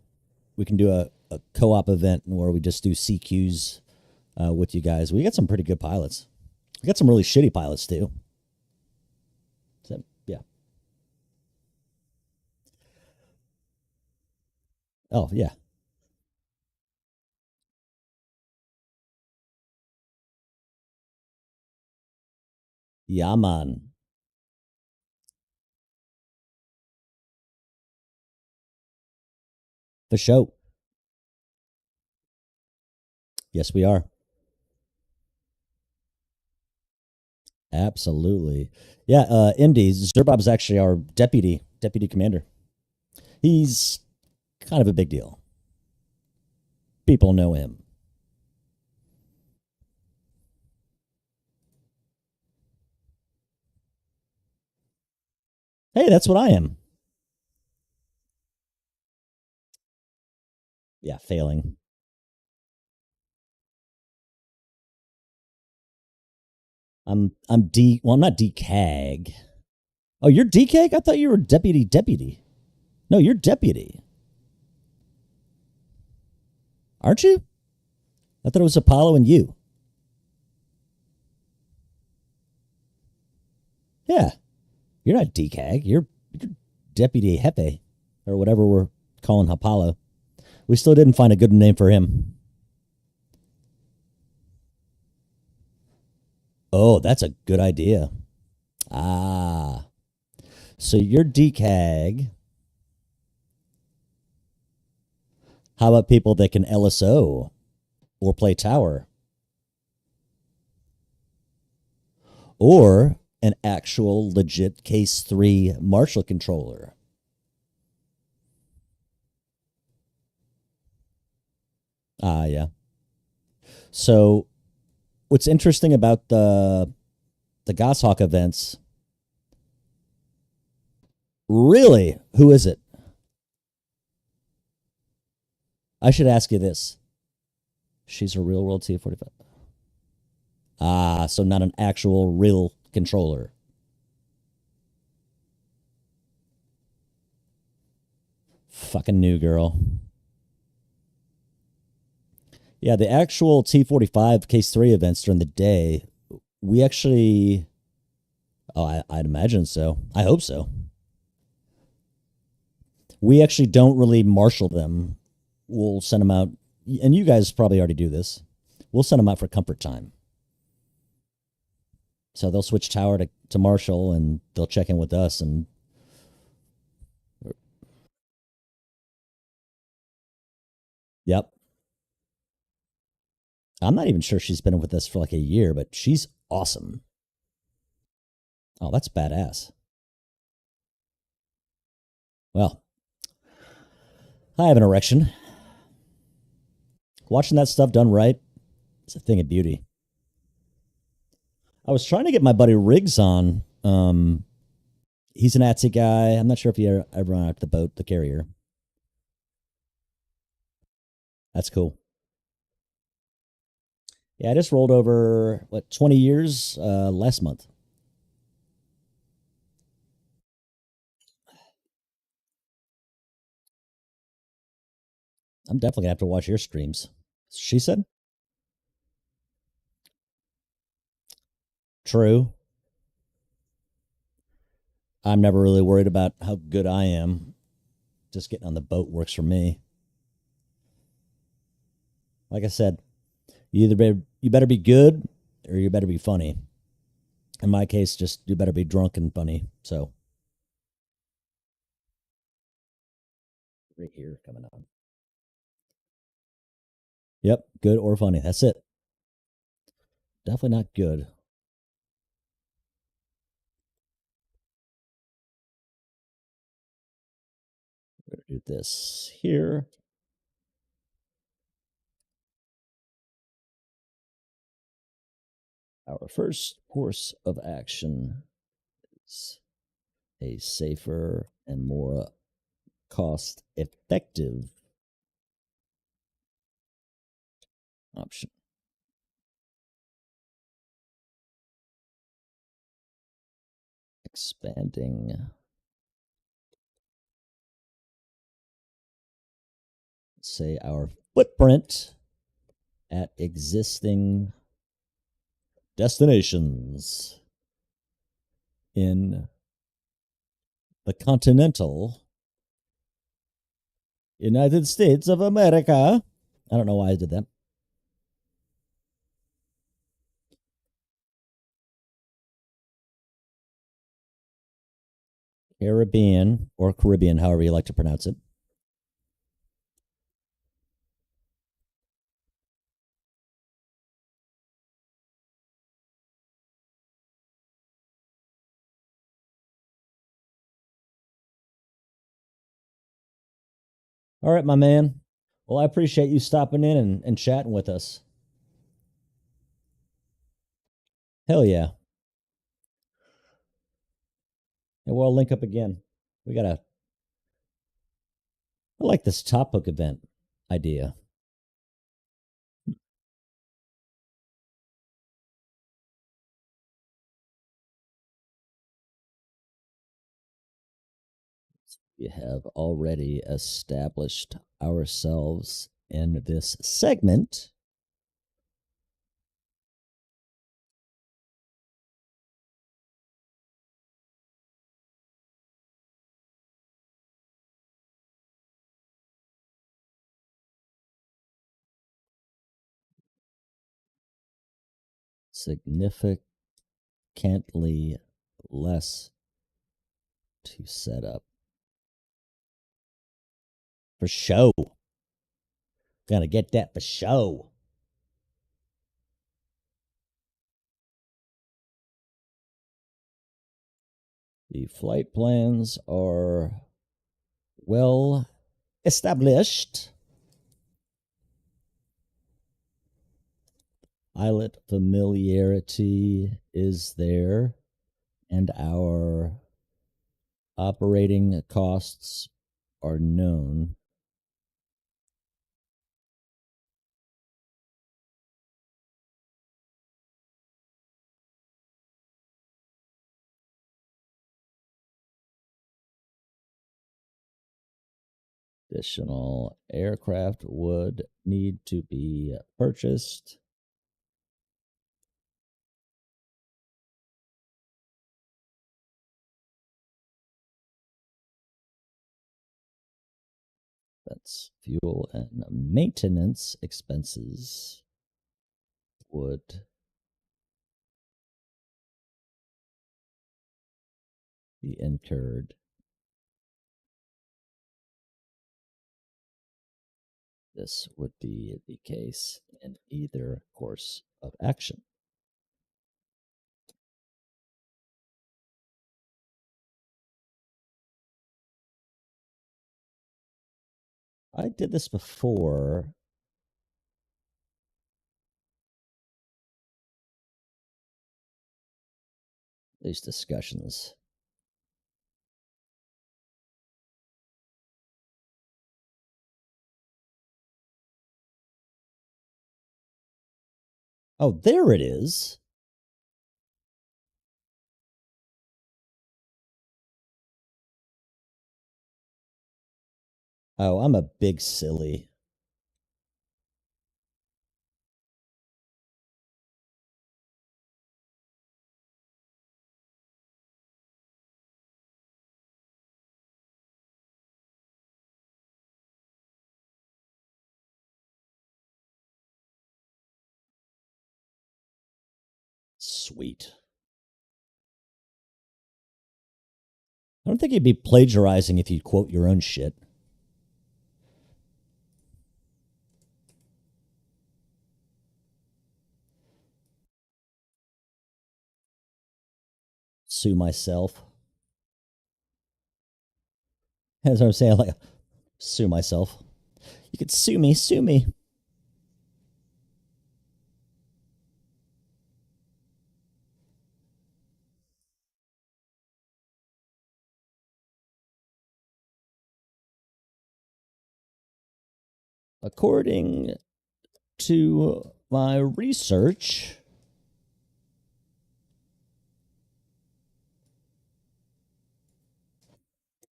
We can do a co-op event where we just do CQs with you guys. We got some pretty good pilots. We got some really shitty pilots too. So, yeah. Oh yeah. Yeah, man. For show. Yes, we are. Absolutely. Yeah, Indy, Zerbob's actually our deputy commander. He's kind of a big deal. People know him. Hey, that's what I am. Yeah, failing. I'm D. Well, I'm not DCAG. Oh, you're DCAG? I thought you were deputy. No, you're deputy. Aren't you? I thought it was Apollo and you. Yeah, you're not DCAG. You're deputy Hepe or whatever we're calling Apollo. We still didn't find a good name for him. Oh, that's a good idea. Ah, so you're DCAG. How about people that can LSO or play tower? Or an actual legit case 3 Marshall controller? Ah, yeah. So what's interesting about the Goshawk events? Really, who is it? I should ask you this. She's a real world T45. Ah, so not an actual real controller. Fucking new girl. Yeah, the actual T45 Case 3 events during the day, we actually. Oh, I'd imagine so. I hope so. We actually don't really marshal them. We'll send them out, and you guys probably already do this. We'll send them out for comfort time. So they'll switch tower to Marshall and they'll check in with us. And yep. I'm not even sure she's been with us for like a year, but she's awesome. Oh, that's badass. Well, I have an erection. Watching that stuff done right, it's a thing of beauty. I was trying to get my buddy Riggs on. He's an ATSI guy. I'm not sure if he ever on the boat, the carrier. That's cool. Yeah, I just rolled over 20 years last month. I'm definitely gonna have to watch your streams. She said. True. I'm never really worried about how good I am. just getting on the boat works for me. Like I said, you better be good or you better be funny. In my case, just you better be drunk and funny. So right here coming on. Yep, good or funny. That's it. Definitely not good. We're gonna do this here. Our first course of action is a safer and more cost effective option. Expanding, say, our footprint at existing destinations in the continental United States of America. I don't know why I did that. Caribbean or Caribbean, however you like to pronounce it. All right, my man. Well, I appreciate you stopping in and chatting with us. Hell yeah. And we'll link up again. We got a, I like this top book event idea. We have already established ourselves in this segment. Significantly less to set up. For show. Gonna get that for show. The flight plans are well established. Pilot familiarity is there, and our operating costs are known. Additional aircraft would need to be purchased. That's fuel and maintenance expenses would be incurred. This would be the case in either course of action. I did this before. These discussions. Oh, there it is. Oh, I'm a big silly. Sweet. I don't think you'd be plagiarizing if you quote your own shit. Sue myself. That's what I'm saying. Like, sue myself. You could sue me. Sue me. According to my research,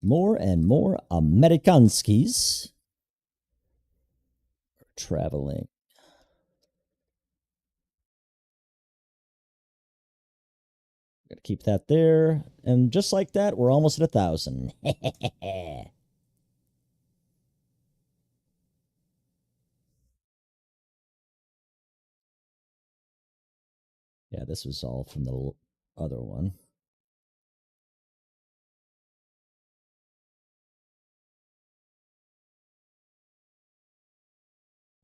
more and more Amerikanskis are traveling. Gotta keep that there. And just like that, we're almost at 1,000. Yeah, this was all from the other one.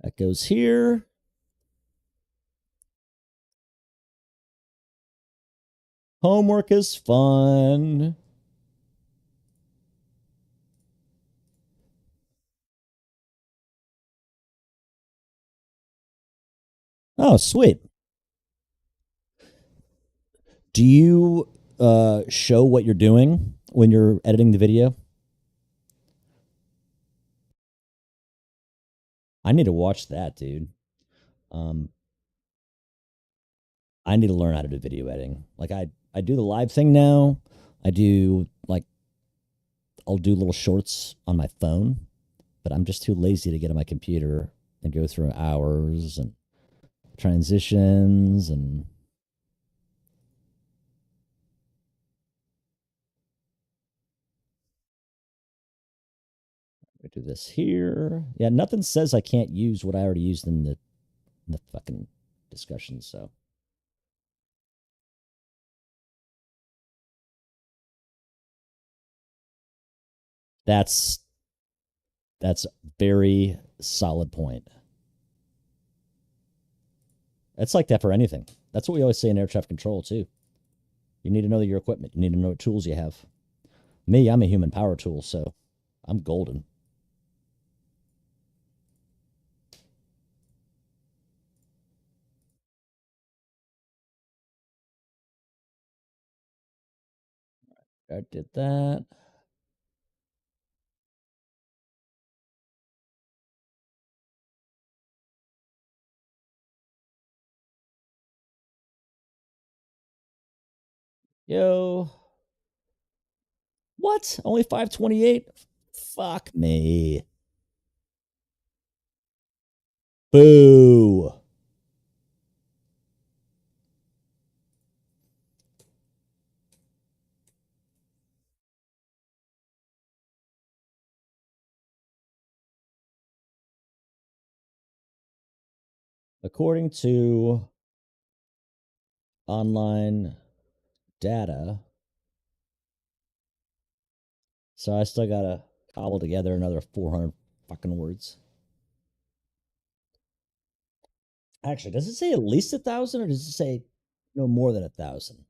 That goes here. Homework is fun. Oh, sweet. Do you show what you're doing when you're editing the video? I need to watch that, dude. Um, I need to learn how to do video editing. Like I do the live thing now. I do like I'll do little shorts on my phone, but I'm just too lazy to get on my computer and go through hours and transitions and I do this here. Yeah, nothing says I can't use what I already used in the fucking discussion. So that's that's very solid point. It's like that for anything. That's what we always say in air traffic control too. You need to know your equipment. You need to know what tools you have. Me, I'm a human power tool, so I'm golden. I did that. Yo. What? Only 528? Fuck me. Boo. According to online data, so I still gotta cobble together another 400 fucking words. Actually, does it say at least 1,000 or does it say no more than 1,000?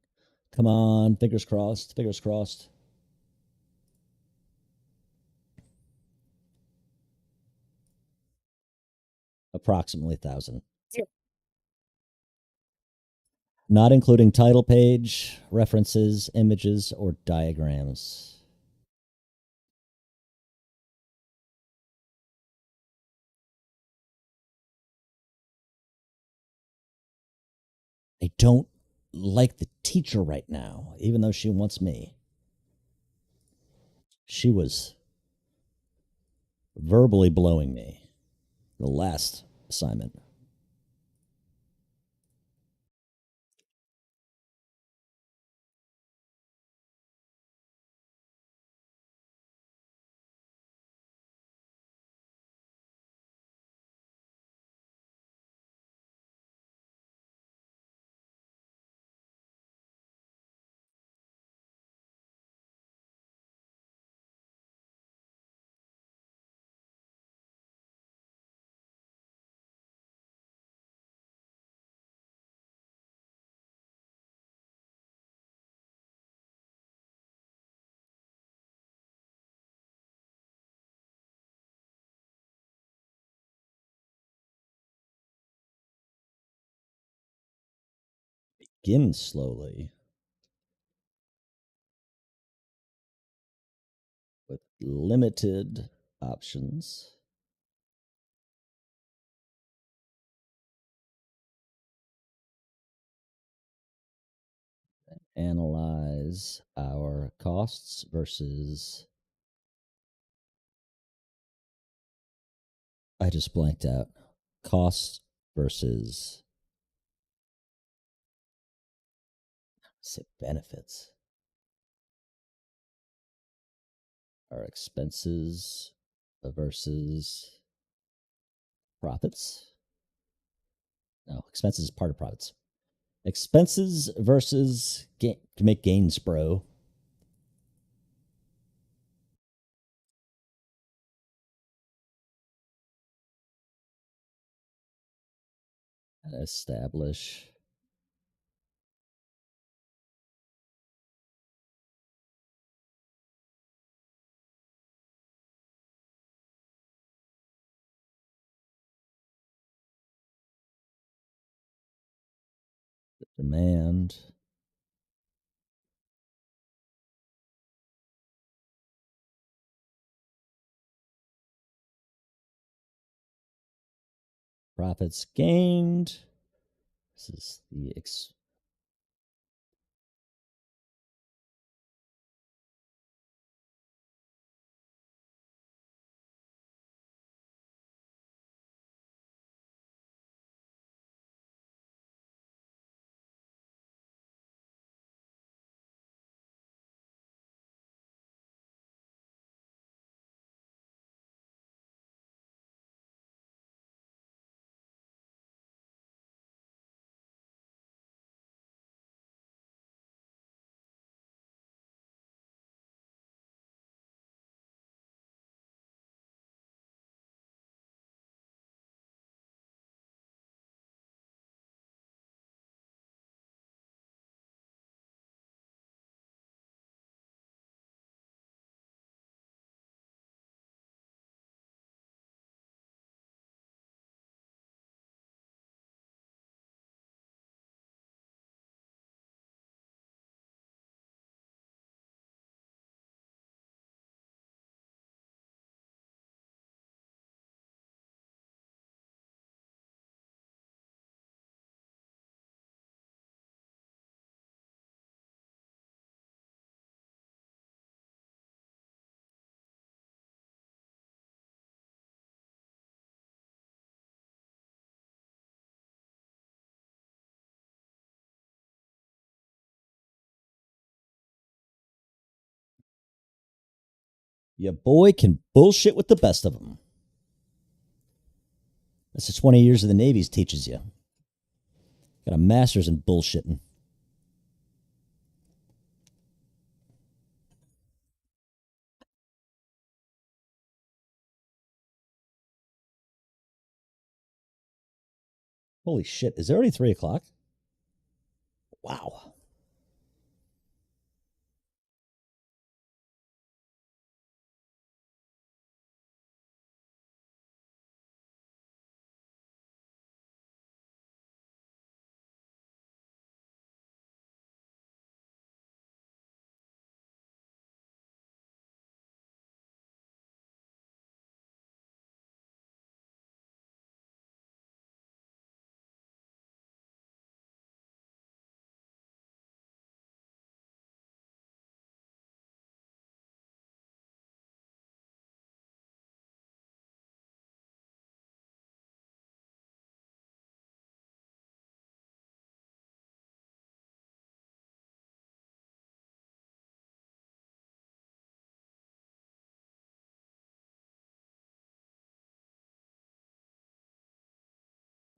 Come on, fingers crossed, fingers crossed. Approximately 1,000. Not including title page, references, images, or diagrams. I don't like the teacher right now, even though she wants me. She was verbally blowing me the last assignment. begin slowly with limited options. Analyze our costs versus. I just blanked out. Costs versus. Say benefits. Our expenses versus profits. No, expenses is part of profits. Expenses versus to make gains, bro. Establish demand. Profits gained. This is the your boy can bullshit with the best of them. That's the 20 years of the Navy's teaches you. Got a master's in bullshitting. Holy shit. Is it already 3 o'clock? Wow.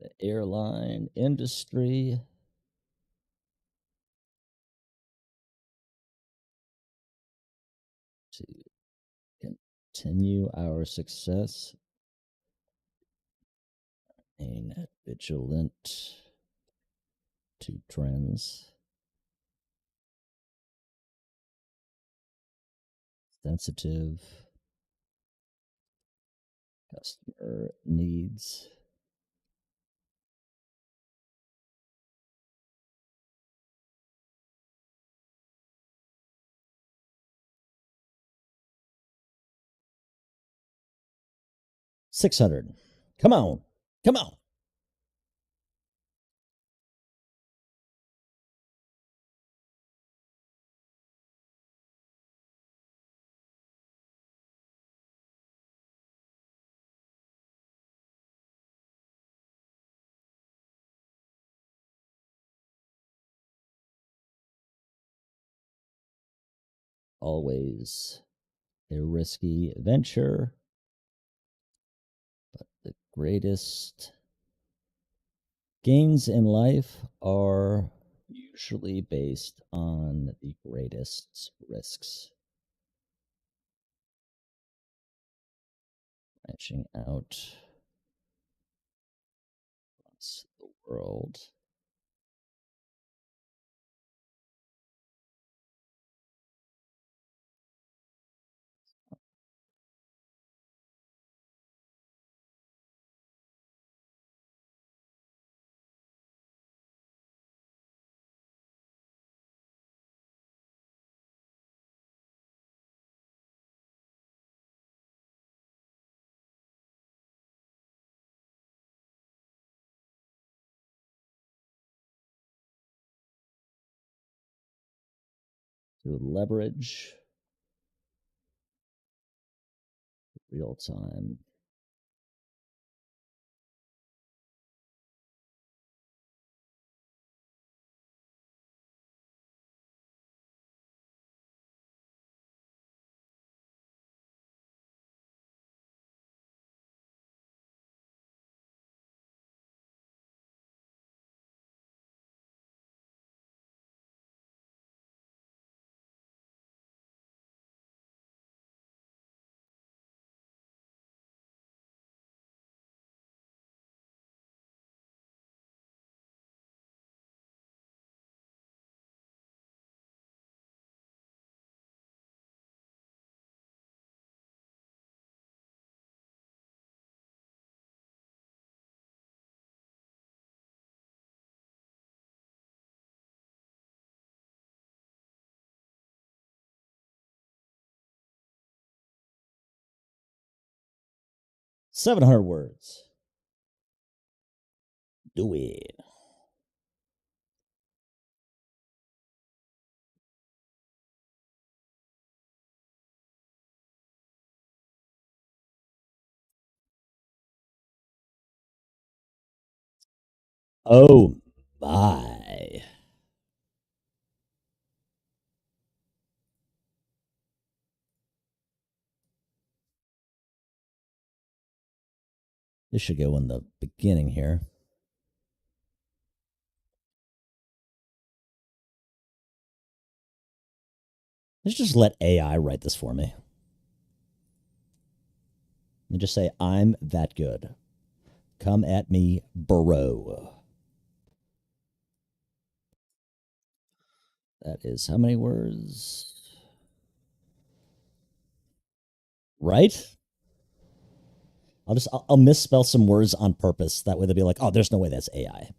The airline industry. To continue our success. Remain vigilant to trends. Sensitive customer needs. 600. Come on. Come on. Always a risky venture, but the greatest gains in life are usually based on the greatest risks. Branching out across the world. To leverage real time. $700 words. Do it. Oh my. This should go in the beginning here. Let's just let AI write this for me. And just say, I'm that good. Come at me, bro. That is how many words? Right? I'll misspell some words on purpose. That way they'll be like, oh, there's no way that's AI.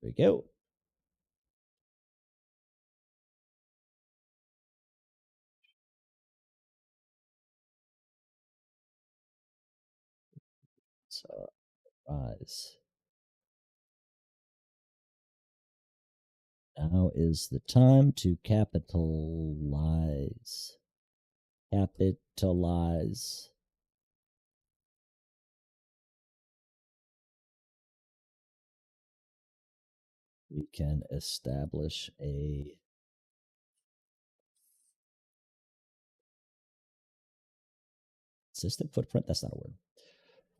There we go. So rise. Now is the time to capitalize. Capitalize. We can establish a consistent footprint. That's not a word.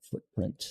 Footprint.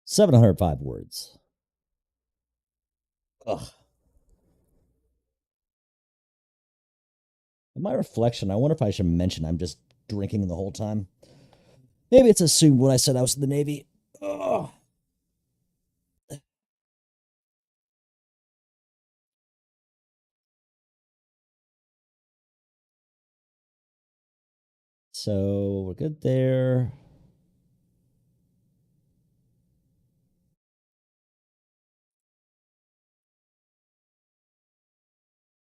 $705 words. Ugh. In my reflection, I wonder if I should mention I'm just drinking the whole time. Maybe it's assumed when I said I was in the Navy. Ugh. So we're good there.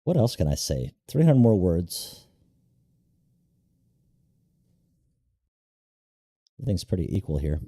What else can I say? 300 more words. Everything's pretty equal here.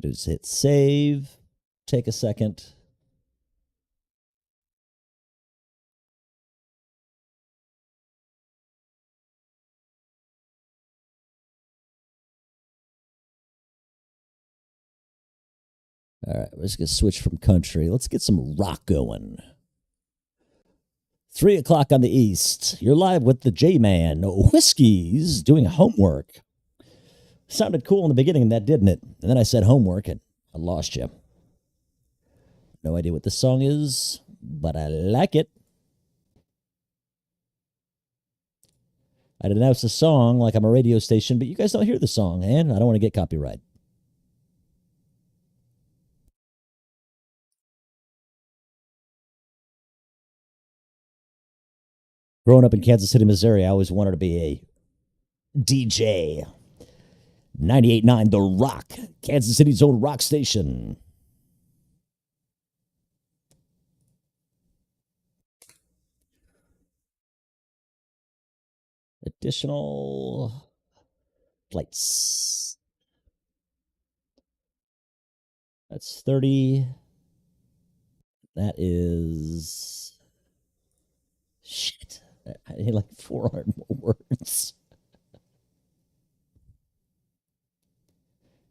Just hit save. Take a second. All right, we're just gonna switch from country. Let's get some rock going. 3 o'clock on the East. You're live with the J Man. Whiskey's doing homework. Sounded cool in the beginning, that didn't it? And then I said homework and I lost you. No idea what the song is, but I like it. I'd announce the song like I'm a radio station, but you guys don't hear the song, and I don't want to get copyright. Growing up in Kansas City, Missouri, I always wanted to be a DJ. 98.9 The Rock, Kansas City's old rock station. Additional flights. That's 30. That is. Shit. I need like 400 more words.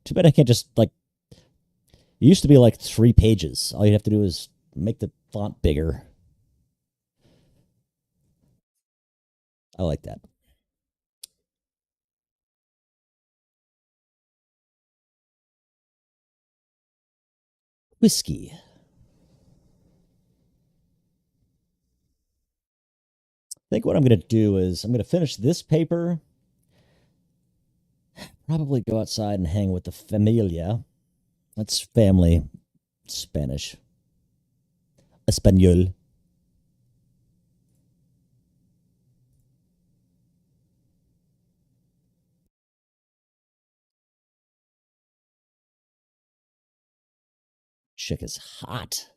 Too bad I can't just like. It used to be like 3 pages. All you have to do is make the font bigger. I like that. Whiskey. I think what I'm going to do is I'm going to finish this paper, probably go outside and hang with the familia. That's family Spanish. Espanol. Chick is hot.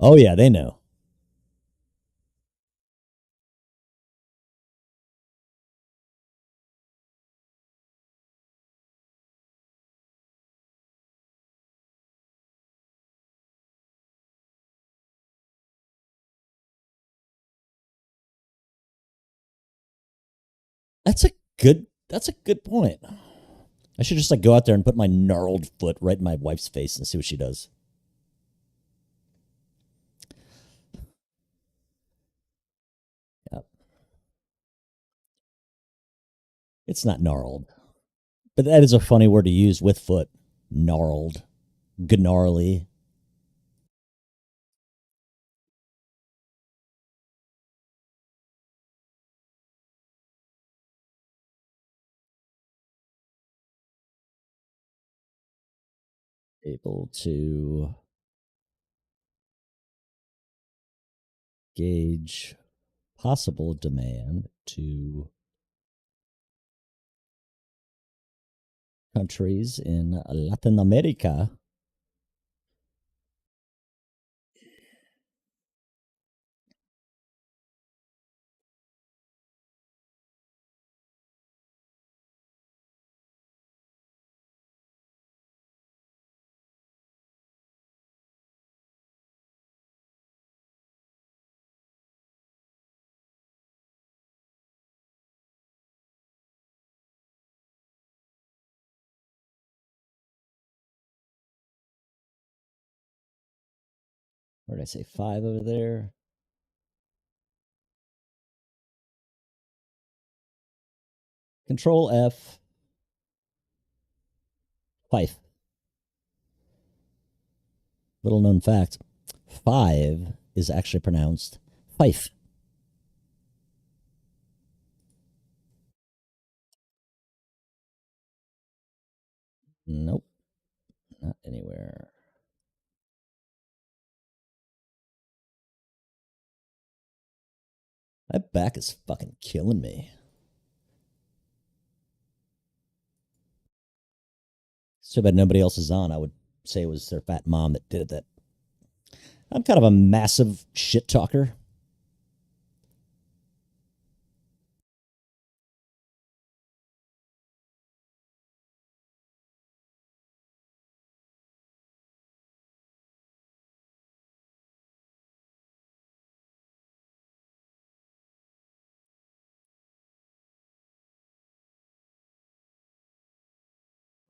Oh, yeah, they know. That's a good point. I should just like go out there and put my gnarled foot right in my wife's face and see what she does. Yeah. It's not gnarled, but that is a funny word to use with foot. Gnarled. Gnarly. Able to gauge possible demand to countries in Latin America. Where did I say 5 over there? Control F. Fife. Little known fact 5 is actually pronounced Fife. Nope, not anywhere. My back is fucking killing me. So bad nobody else is on. I would say it was their fat mom that did that. I'm kind of a massive shit talker.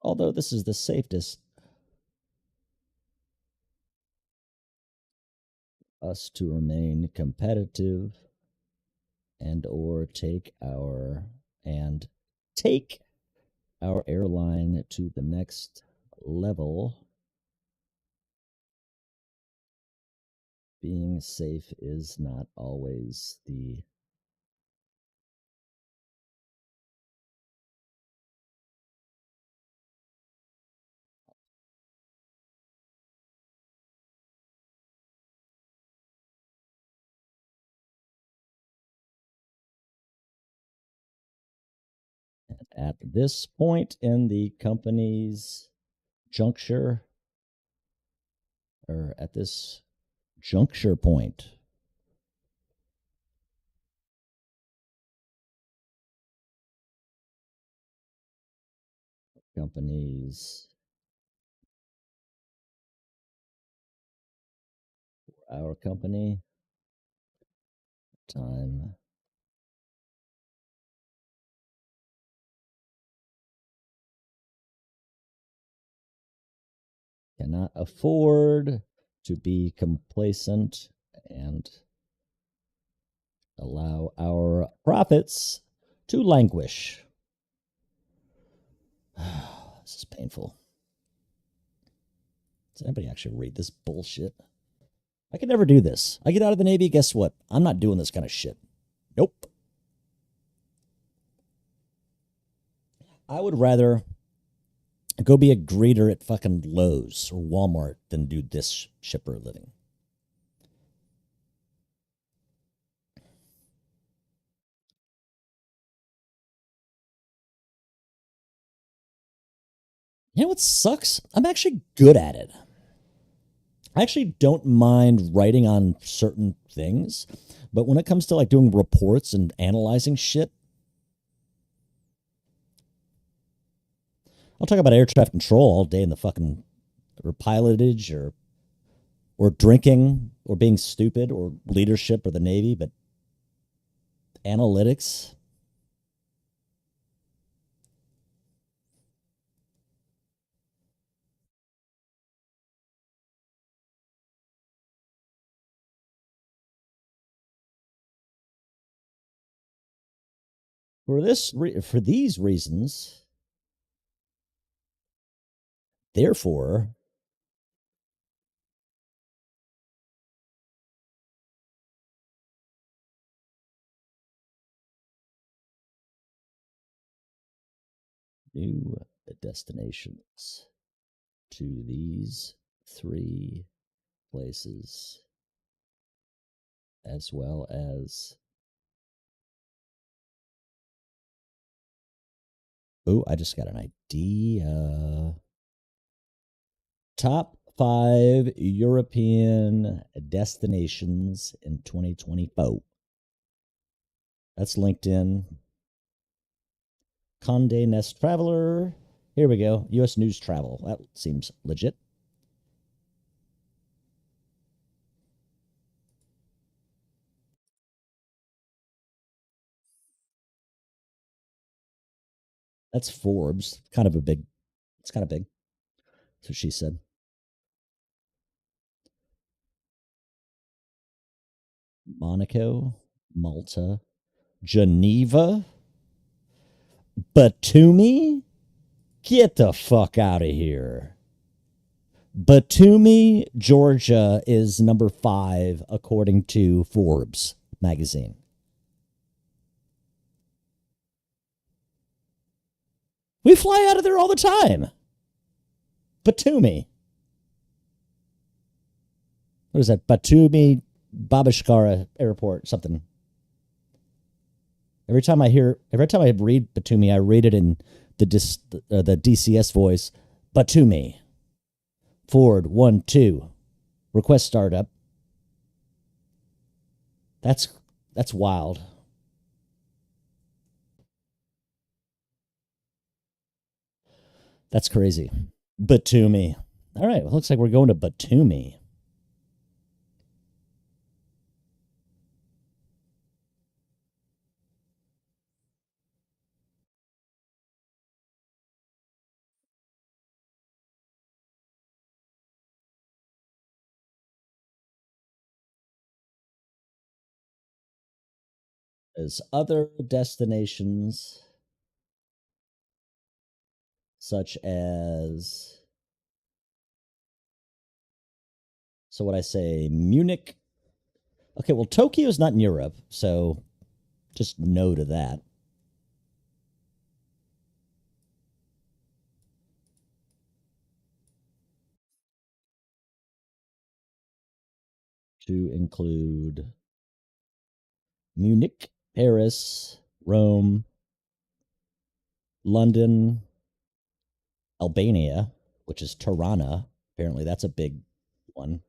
Although this is the safest us to remain competitive and or take our airline to the next level. Being safe is not always the at this point in the company's juncture, or at this juncture point, companies, our company, time, cannot afford to be complacent and allow our profits to languish. This is painful. Does anybody actually read this bullshit? I could never do this. I get out of the Navy, guess what? I'm not doing this kind of shit. Nope. I would rather go be a greeter at fucking Lowe's or Walmart than do this shit for a living. You know what sucks? I'm actually good at it. I actually don't mind writing on certain things, but when it comes to like doing reports and analyzing shit, I'll talk about air traffic control all day in the fucking or pilotage or drinking or being stupid or leadership or the Navy, but analytics. For these reasons, therefore, new destinations to these 3 places, as well as. Oh, I just got an idea. Top 5 European destinations in 2024. That's LinkedIn. Condé Nast Traveler. Here we go. U.S. News Travel. That seems legit. That's Forbes. Kind of a big. It's kind of big. That's what she said. Monaco, Malta, Geneva, Batumi. Get the fuck out of here. Batumi, Georgia is number 5 according to Forbes magazine. We fly out of there all the time. Batumi. What is that? Batumi Babashkara Airport, something. Every time I read Batumi, I read it in the DCS voice. Batumi. Ford 1-2. Request startup. That's wild. That's crazy. Batumi. All right, well, looks like we're going to Batumi. As other destinations such as, so what I say, Munich. Okay, well, Tokyo's not in Europe, so just no to that. To include Munich, Paris, Rome, London, Albania, which is Tirana. Apparently, that's a big one.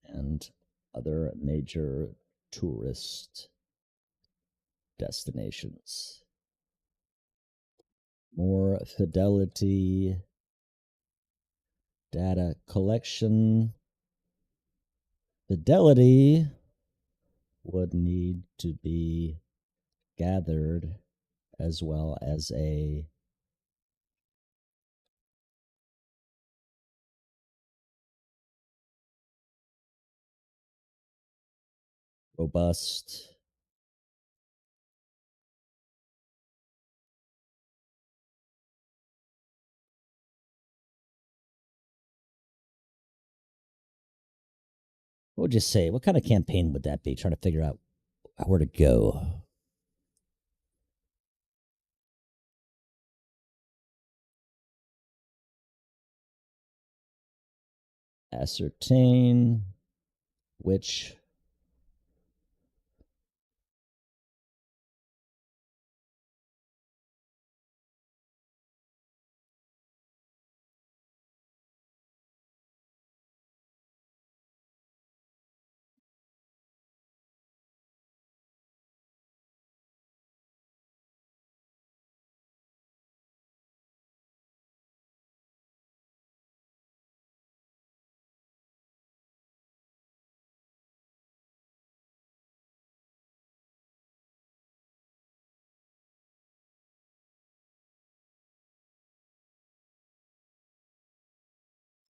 And other major tourist destinations. More fidelity, data collection. Fidelity would need to be gathered as well as a robust what would you say? What kind of campaign would that be? Trying to figure out where to go. Ascertain which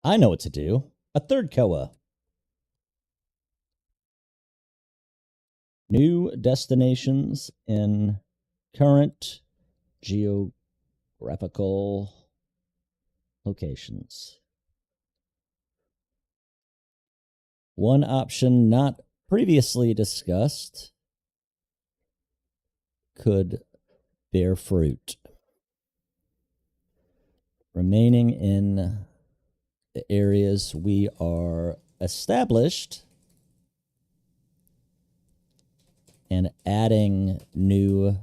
I know what to do. A third COA. New destinations in current geographical locations. One option not previously discussed could bear fruit. Remaining in the areas we are established and adding new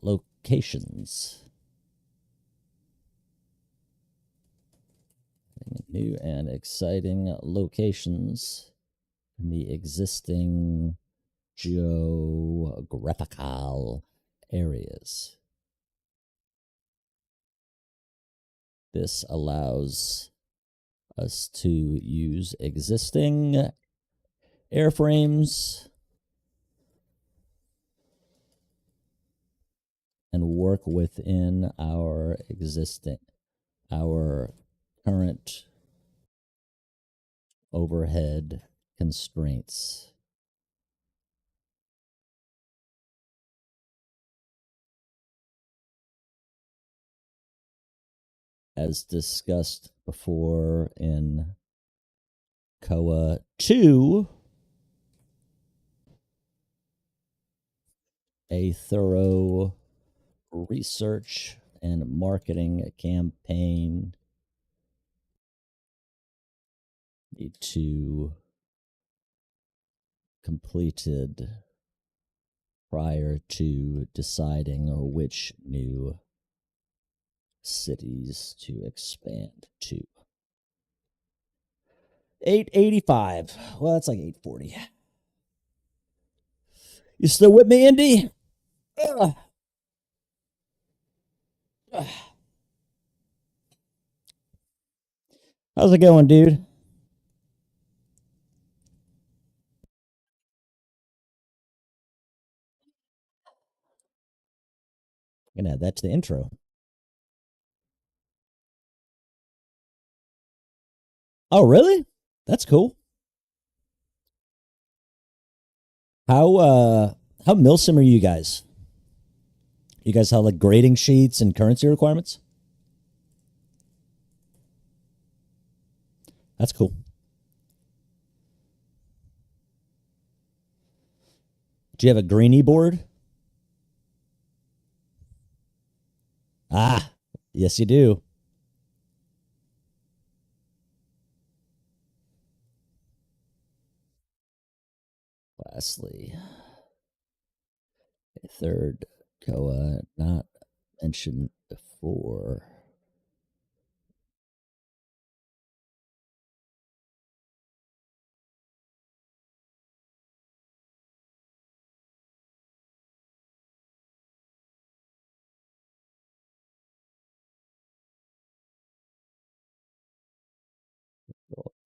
locations. New and exciting locations in the existing geographical areas. This allows us to use existing airframes and work within our current overhead constraints. As discussed before in COA 2, a thorough research and marketing campaign need to completed prior to deciding which new cities to expand to. 885. Well, that's like 840. You still with me, Indy? Ugh. Ugh. How's it going, dude? I'm gonna add that to the intro. Oh, really? That's cool. How milsim are you guys? You guys have like grading sheets and currency requirements? That's cool. Do you have a greenie board? Ah, yes, you do. Lastly, a third COA not mentioned before.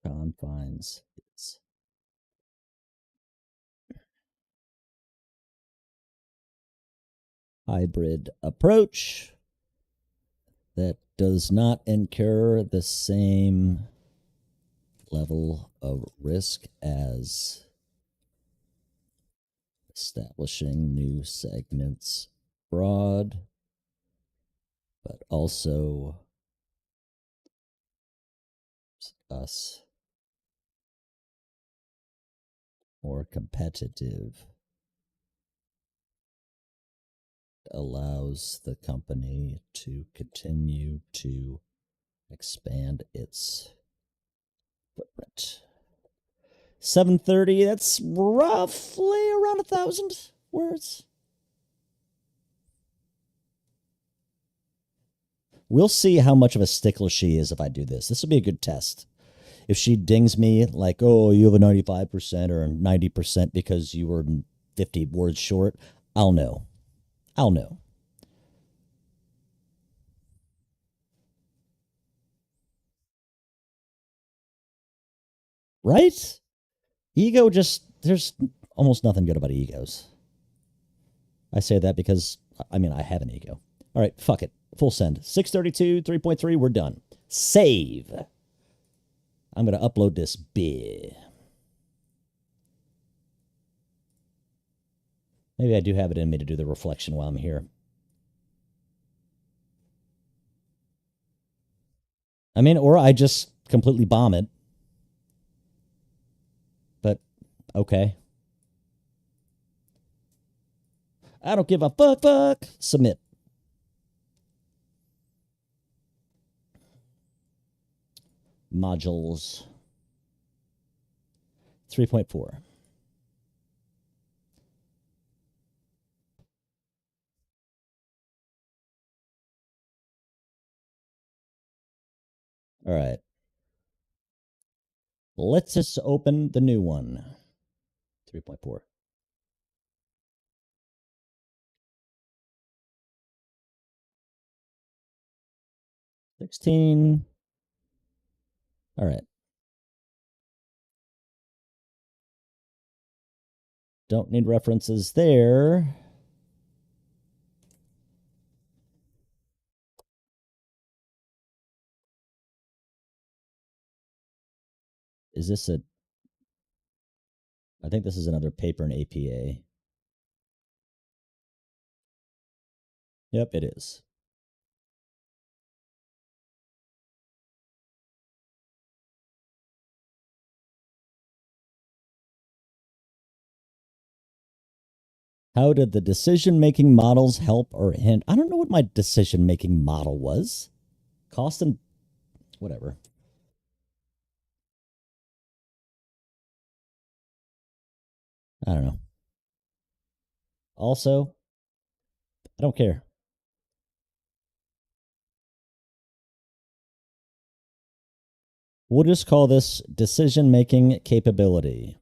Confines is hybrid approach that does not incur the same level of risk as establishing new segments abroad, but also us more competitive, allows the company to continue to expand its footprint. 730, that's roughly around 1,000 words. We'll see how much of a stickler she is if I do this. This will be a good test. If she dings me like, oh, you have a 95% or 90% because you were 50 words short, I'll know. I'll know. Right? Ego just, there's almost nothing good about egos. I say that because, I mean, I have an ego. All right, fuck it. Full send. 632, 3.3, we're done. Save. I'm going to upload this bit. Maybe I do have it in me to do the reflection while I'm here. I mean, or I just completely bomb it. But okay. I don't give a fuck. Submit. Modules 3.4. All right. Let's just open the new one. 3.4. $16. All right. Don't need references there. Is this a? I think this is another paper in APA. Yep, it is. How did the decision making models help or hint? I don't know what my decision making model was. Cost and whatever. I don't know. Also, I don't care. We'll just call this decision making capability.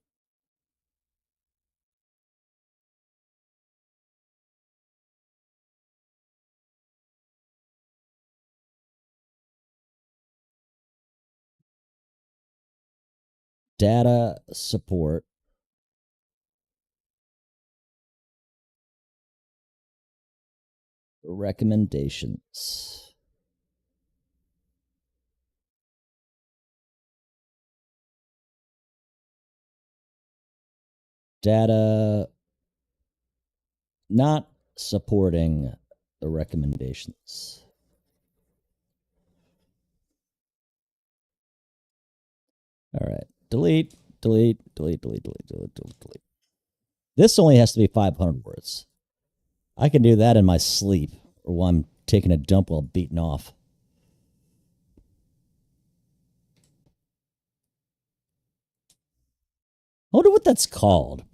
Data support. Recommendations. Data not supporting the recommendations. All right. Delete, delete, delete, delete, delete, delete, delete, delete. This only has to be 500 words. I can do that in my sleep or while I'm taking a dump while beating off. I wonder what that's called.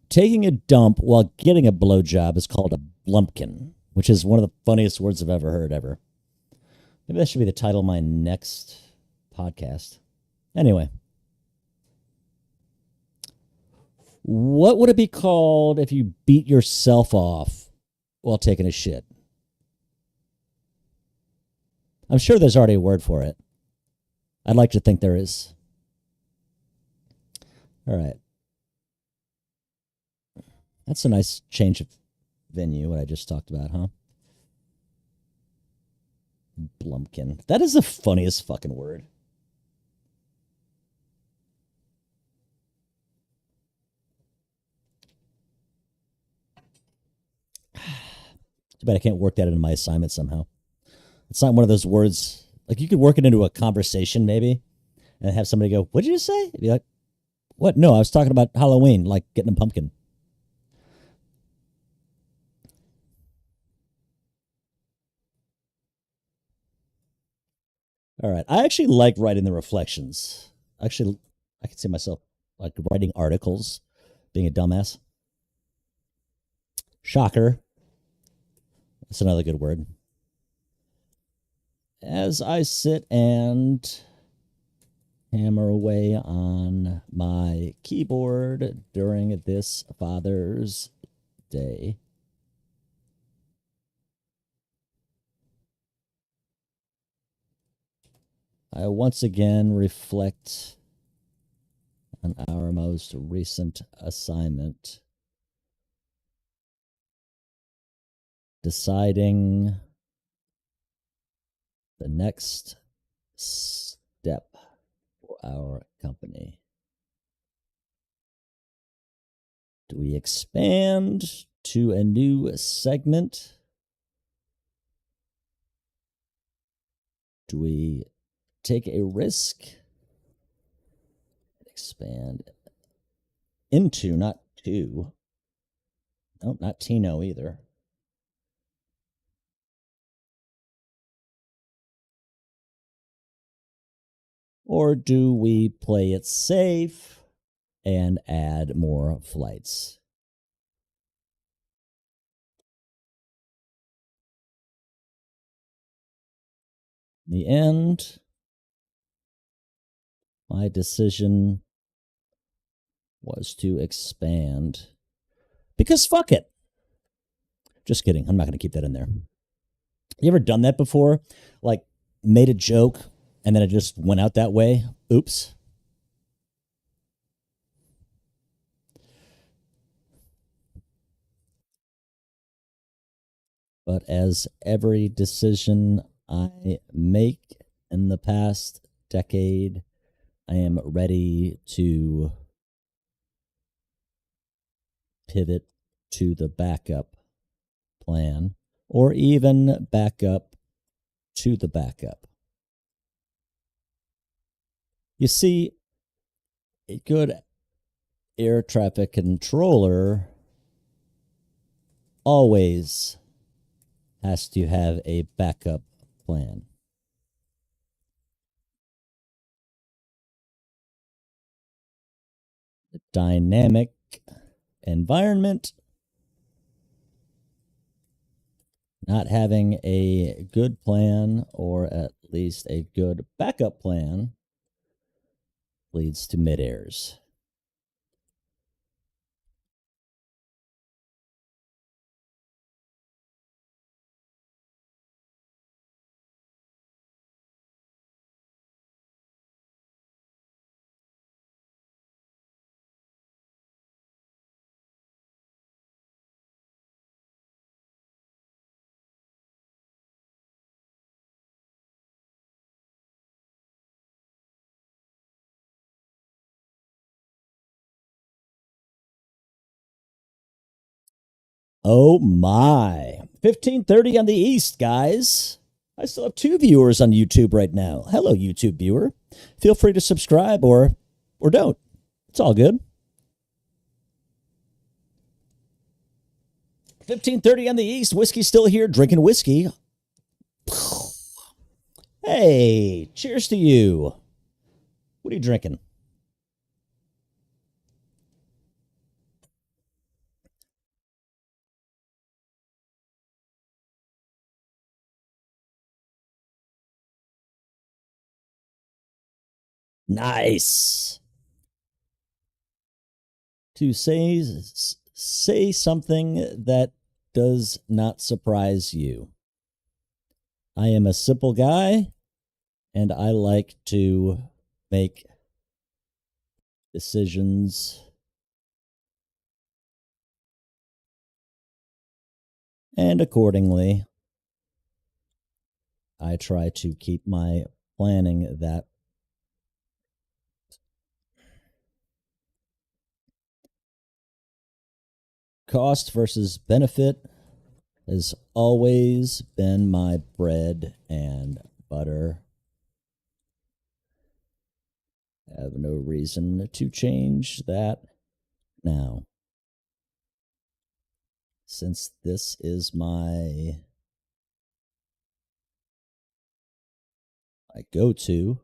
Taking a dump while getting a blowjob is called a blumpkin, which is one of the funniest words I've ever heard ever. Maybe that should be the title of my next podcast. Anyway, what would it be called if you beat yourself off while taking a shit? I'm sure there's already a word for it. I'd like to think there is. All right. That's a nice change of venue, what I just talked about, huh? Blumpkin. That is the funniest fucking word. Too bad I can't work that into my assignment somehow. It's not one of those words. Like you could work it into a conversation maybe and have somebody go, "What did you say?" Be like, "What? No, I was talking about Halloween, like getting a pumpkin." All right. I actually like writing the reflections. Actually, I can see myself like writing articles, being a dumbass. Shocker. That's another good word. As I sit and hammer away on my keyboard during this Father's Day, I once again reflect on our most recent assignment, deciding the next step for our company. Do we expand to a new segment? Do we take a risk and expand into, not to? No, not Tino either. Or do we play it safe and add more flights? In the end, my decision was to expand because fuck it. Just kidding. I'm not going to keep that in there. You ever done that before? Like made a joke and then it just went out that way? Oops. But as every decision I make in the past decade, I am ready to pivot to the backup plan or even back up to the backup. You see, a good air traffic controller always has to have a backup plan. The dynamic environment, not having a good plan or at least a good backup plan leads to mid-airs. Oh my. 15:30 on the East, guys. I still have 2 viewers on YouTube right now. Hello, YouTube viewer. Feel free to subscribe or don't. It's all good. 15:30 on the East. Whiskey's still here, drinking whiskey. Hey, cheers to you. What are you drinking? Nice. To say something that does not surprise you. I am a simple guy and I like to make decisions and accordingly I try to keep my planning that cost versus benefit has always been my bread and butter. I have no reason to change that now. Since this is my go-to,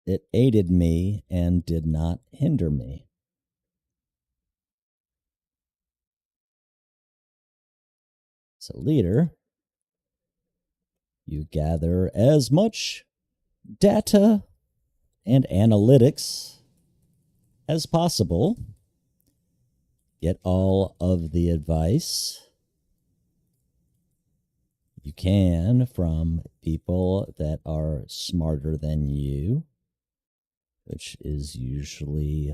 it aided me and did not hinder me. As a leader, you gather as much data and analytics as possible, get all of the advice you can from people that are smarter than you, which is usually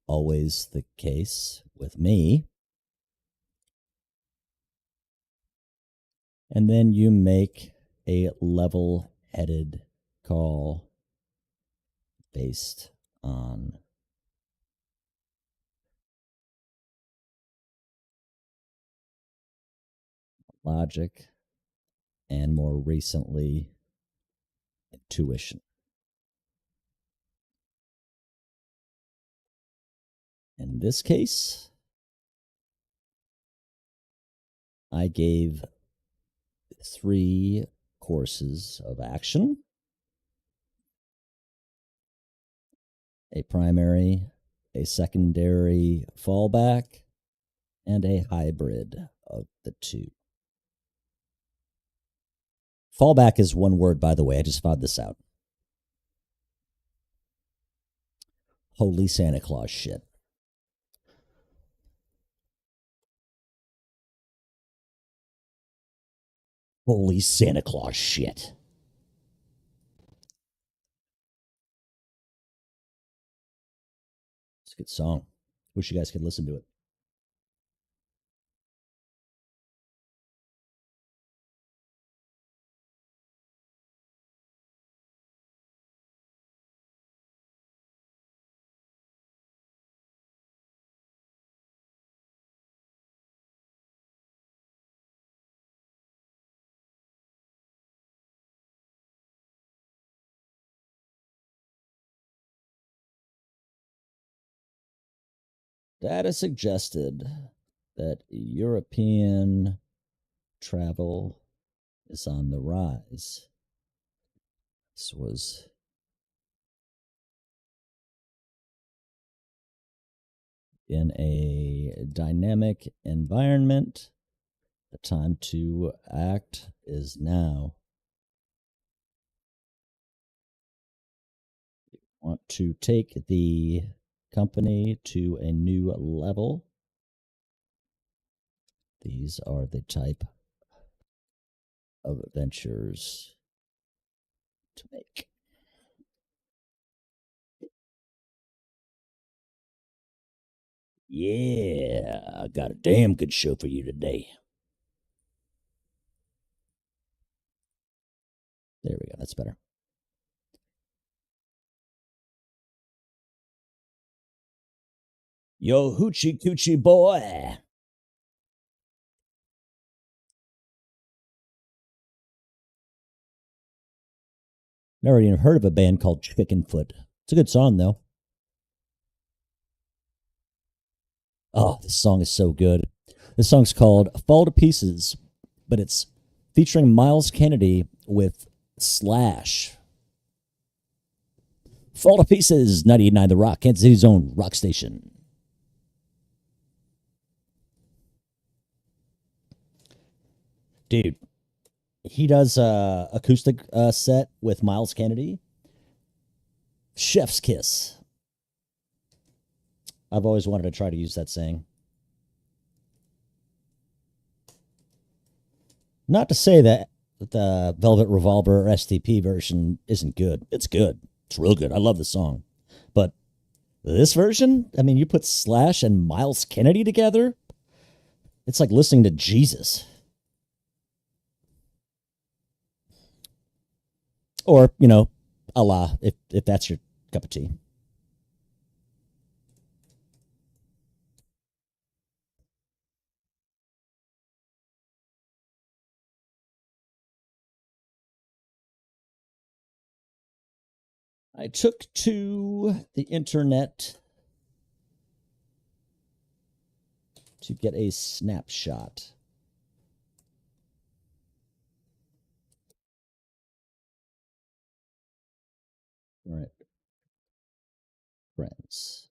always the case with me. And then you make a level-headed call based on logic and more recently intuition. In this case, I gave 3 courses of action: a primary, a secondary fallback, and a hybrid of the 2. Fallback is one word, by the way. I just found this out. Holy Santa Claus shit. Holy Santa Claus shit. It's a good song. Wish you guys could listen to it. Data suggested that European travel is on the rise. This was in a dynamic environment. The time to act is now. Want to take the company to a new level. These are the type of ventures to make. Yeah, I got a damn good show for you today. There we go. That's better. Yo, hoochie coochie boy. Never even heard of a band called Chickenfoot. It's a good song, though. Oh, this song is so good. This song's called Fall to Pieces, but it's featuring Miles Kennedy with Slash. Fall to Pieces, 98.9 The Rock, Kansas City's own rock station. Dude, he does a acoustic set with Miles Kennedy. Chef's kiss. I've always wanted to try to use that saying. Not to say that the Velvet Revolver STP version isn't good. It's good. It's real good. I love the song. But this version, I mean, you put Slash and Miles Kennedy together, it's like listening to Jesus. Or, you know, Allah, if that's your cup of tea. I took to the internet to get a snapshot. All right, friends.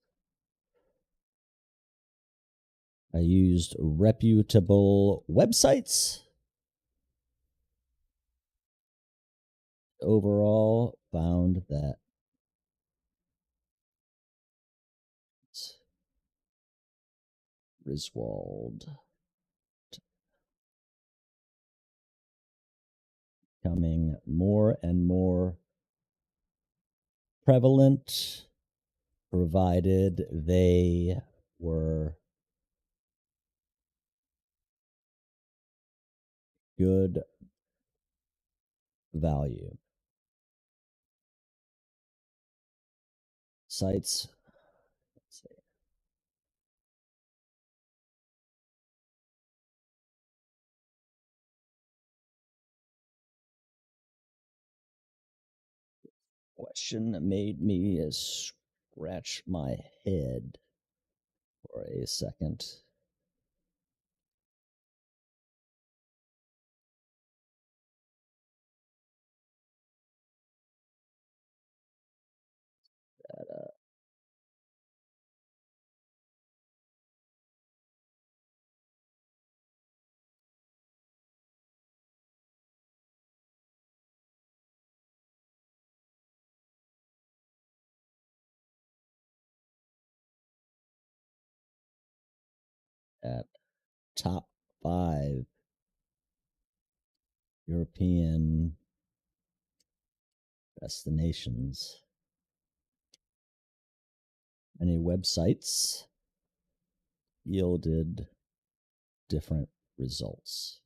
I used reputable websites. Overall, found that Griswold becoming more and more prevalent, provided they were good value. Sites, let's see. Question made me scratch my head for a second. At top 5 European destinations. Many websites yielded different results.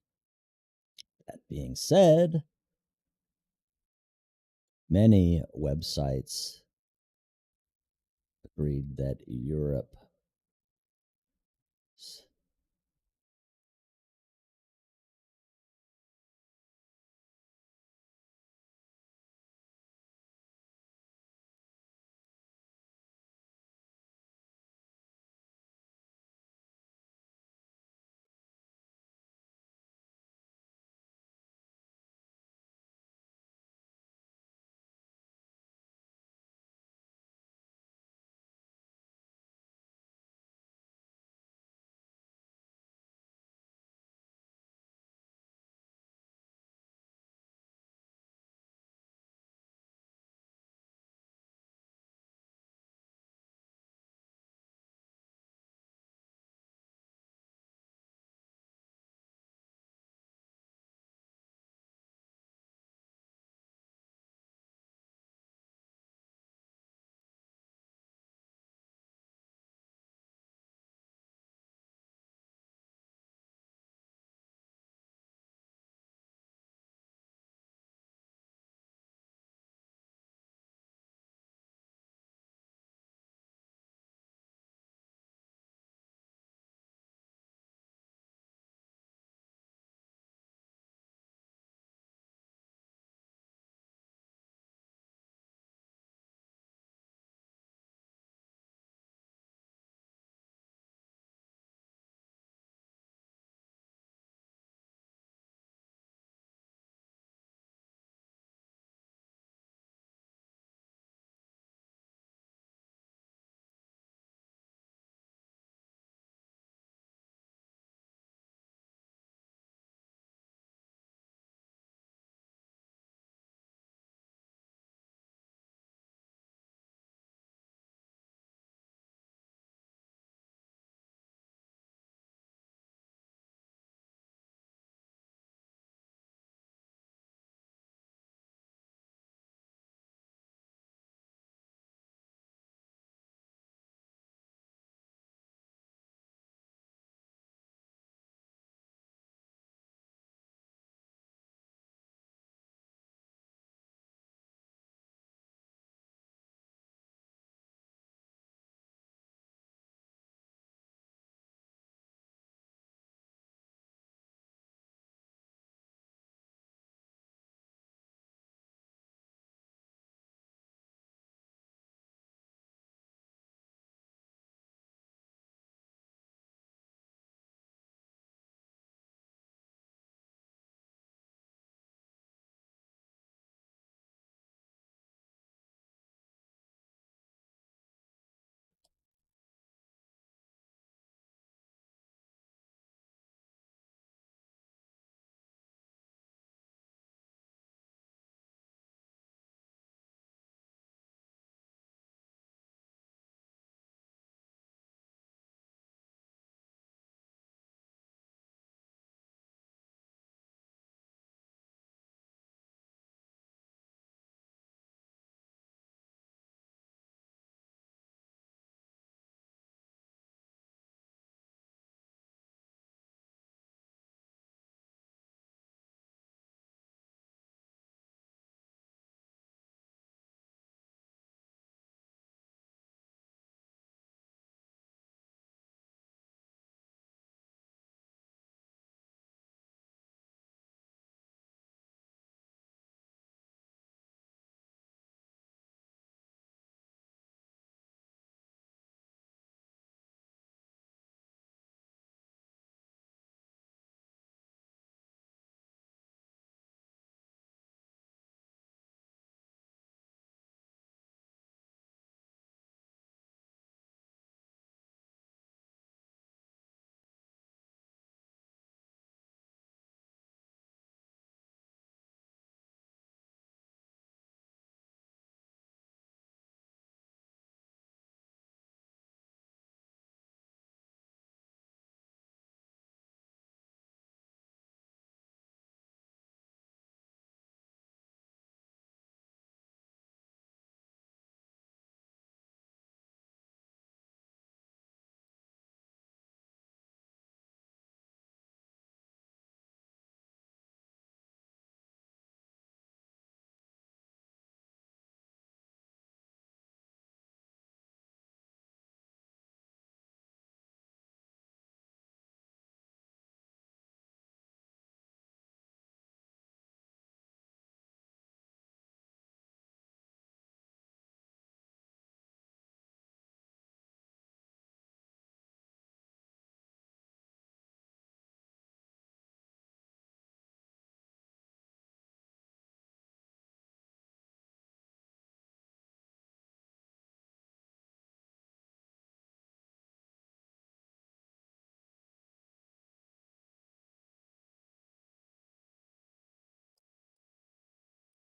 That being said, many websites agreed that Europe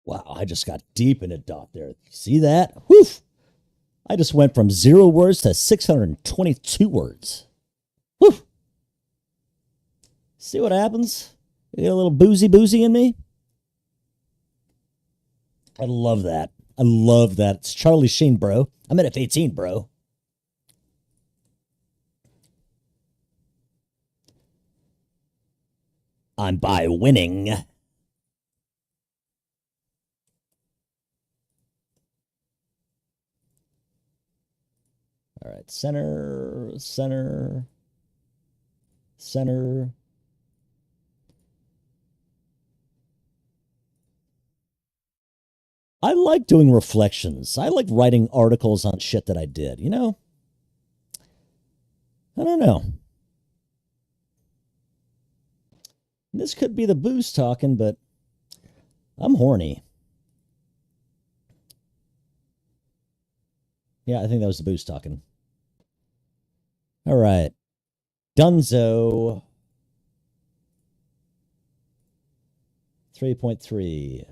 Wow, I just got deep in a dot there. See that? Whew. I just went from 0 words to 622 words. Whew. See what happens? You get a little boozy in me? I love that. I love that. It's Charlie Sheen, bro. I'm at F18, bro. I'm by winning. All right, center. I like doing reflections. I like writing articles on shit that I did, you know? I don't know. This could be the booze talking, but I'm horny. Yeah, I think that was the booze talking. All right. Dunzo. 3.3.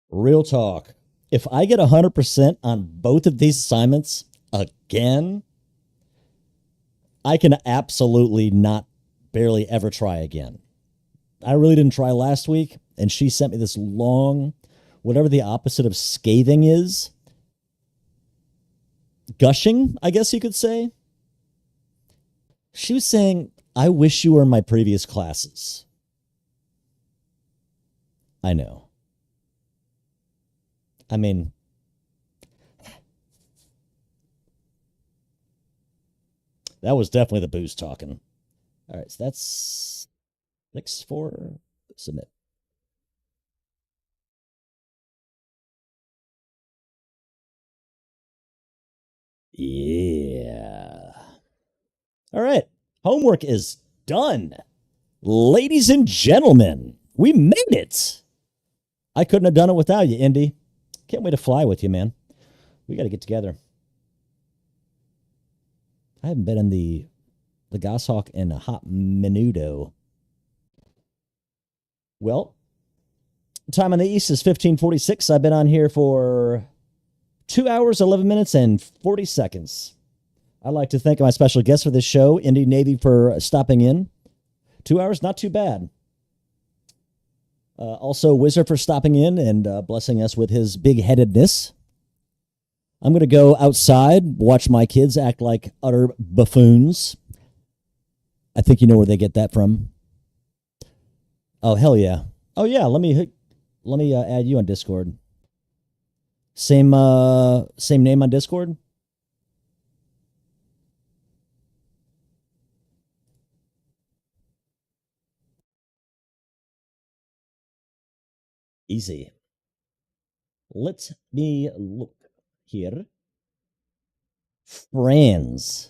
Real talk. If I get 100% on both of these assignments again, I can absolutely not barely ever try again. I really didn't try last week, and she sent me this long, whatever the opposite of scathing is, gushing, I guess you could say. She was saying, I wish you were in my previous classes. I know. I mean, that was definitely the booze talking. All right, so that's 6-4. Submit. Yeah. All right. Homework is done. Ladies and gentlemen, we made it. I couldn't have done it without you, Indy. Can't wait to fly with you, man. We got to get together. I haven't been in the Goshawk in a hot minuto. Well, time on the East is 15:46. I've been on here for 2 hours, 11 minutes, and 40 seconds. I'd like to thank my special guest for this show, Indy Navy, for stopping in. 2 hours, not too bad. Also, Wizard for stopping in and blessing us with his big-headedness. I'm going to go outside, watch my kids act like utter buffoons. I think you know where they get that from. Oh, hell yeah. Oh, yeah, let me add you on Discord. Same name on Discord? Easy. Let me look here. Friends.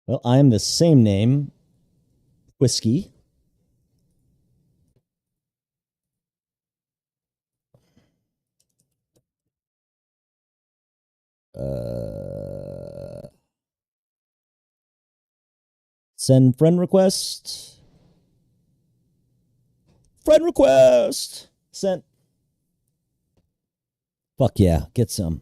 Well, I am the same name. Whiskey. Send friend request. Friend request. Sent. Fuck yeah. Get some.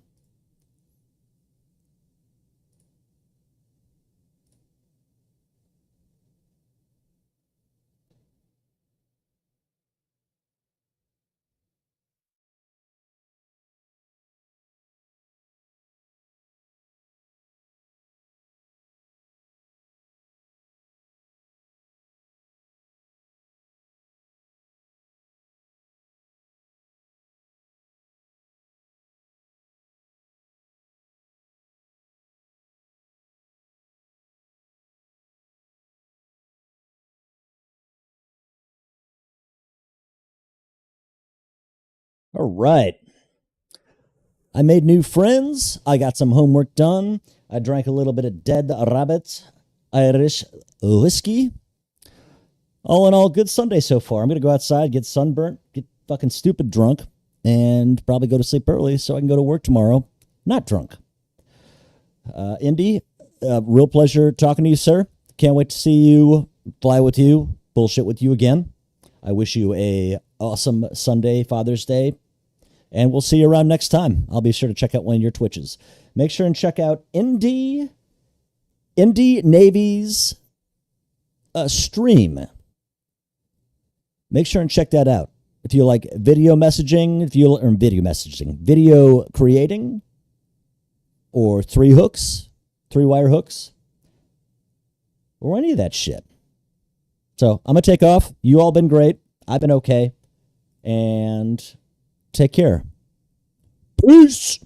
All right. I made new friends. I got some homework done. I drank a little bit of Dead Rabbit Irish whiskey. All in all, good Sunday so far. I'm going to go outside, get sunburnt, get fucking stupid drunk, and probably go to sleep early so I can go to work tomorrow not drunk. Indy, real pleasure talking to you, sir. Can't wait to see you, fly with you, bullshit with you again. I wish you a awesome Sunday, Father's Day, and we'll see you around next time. I'll be sure to check out one of your Twitches. Make sure and check out Indy Navy's stream. Make sure and check that out. If you like video messaging, video creating, or three-wire hooks, or any of that shit. So I'm going to take off. You all been great. I've been okay. And take care. Peace.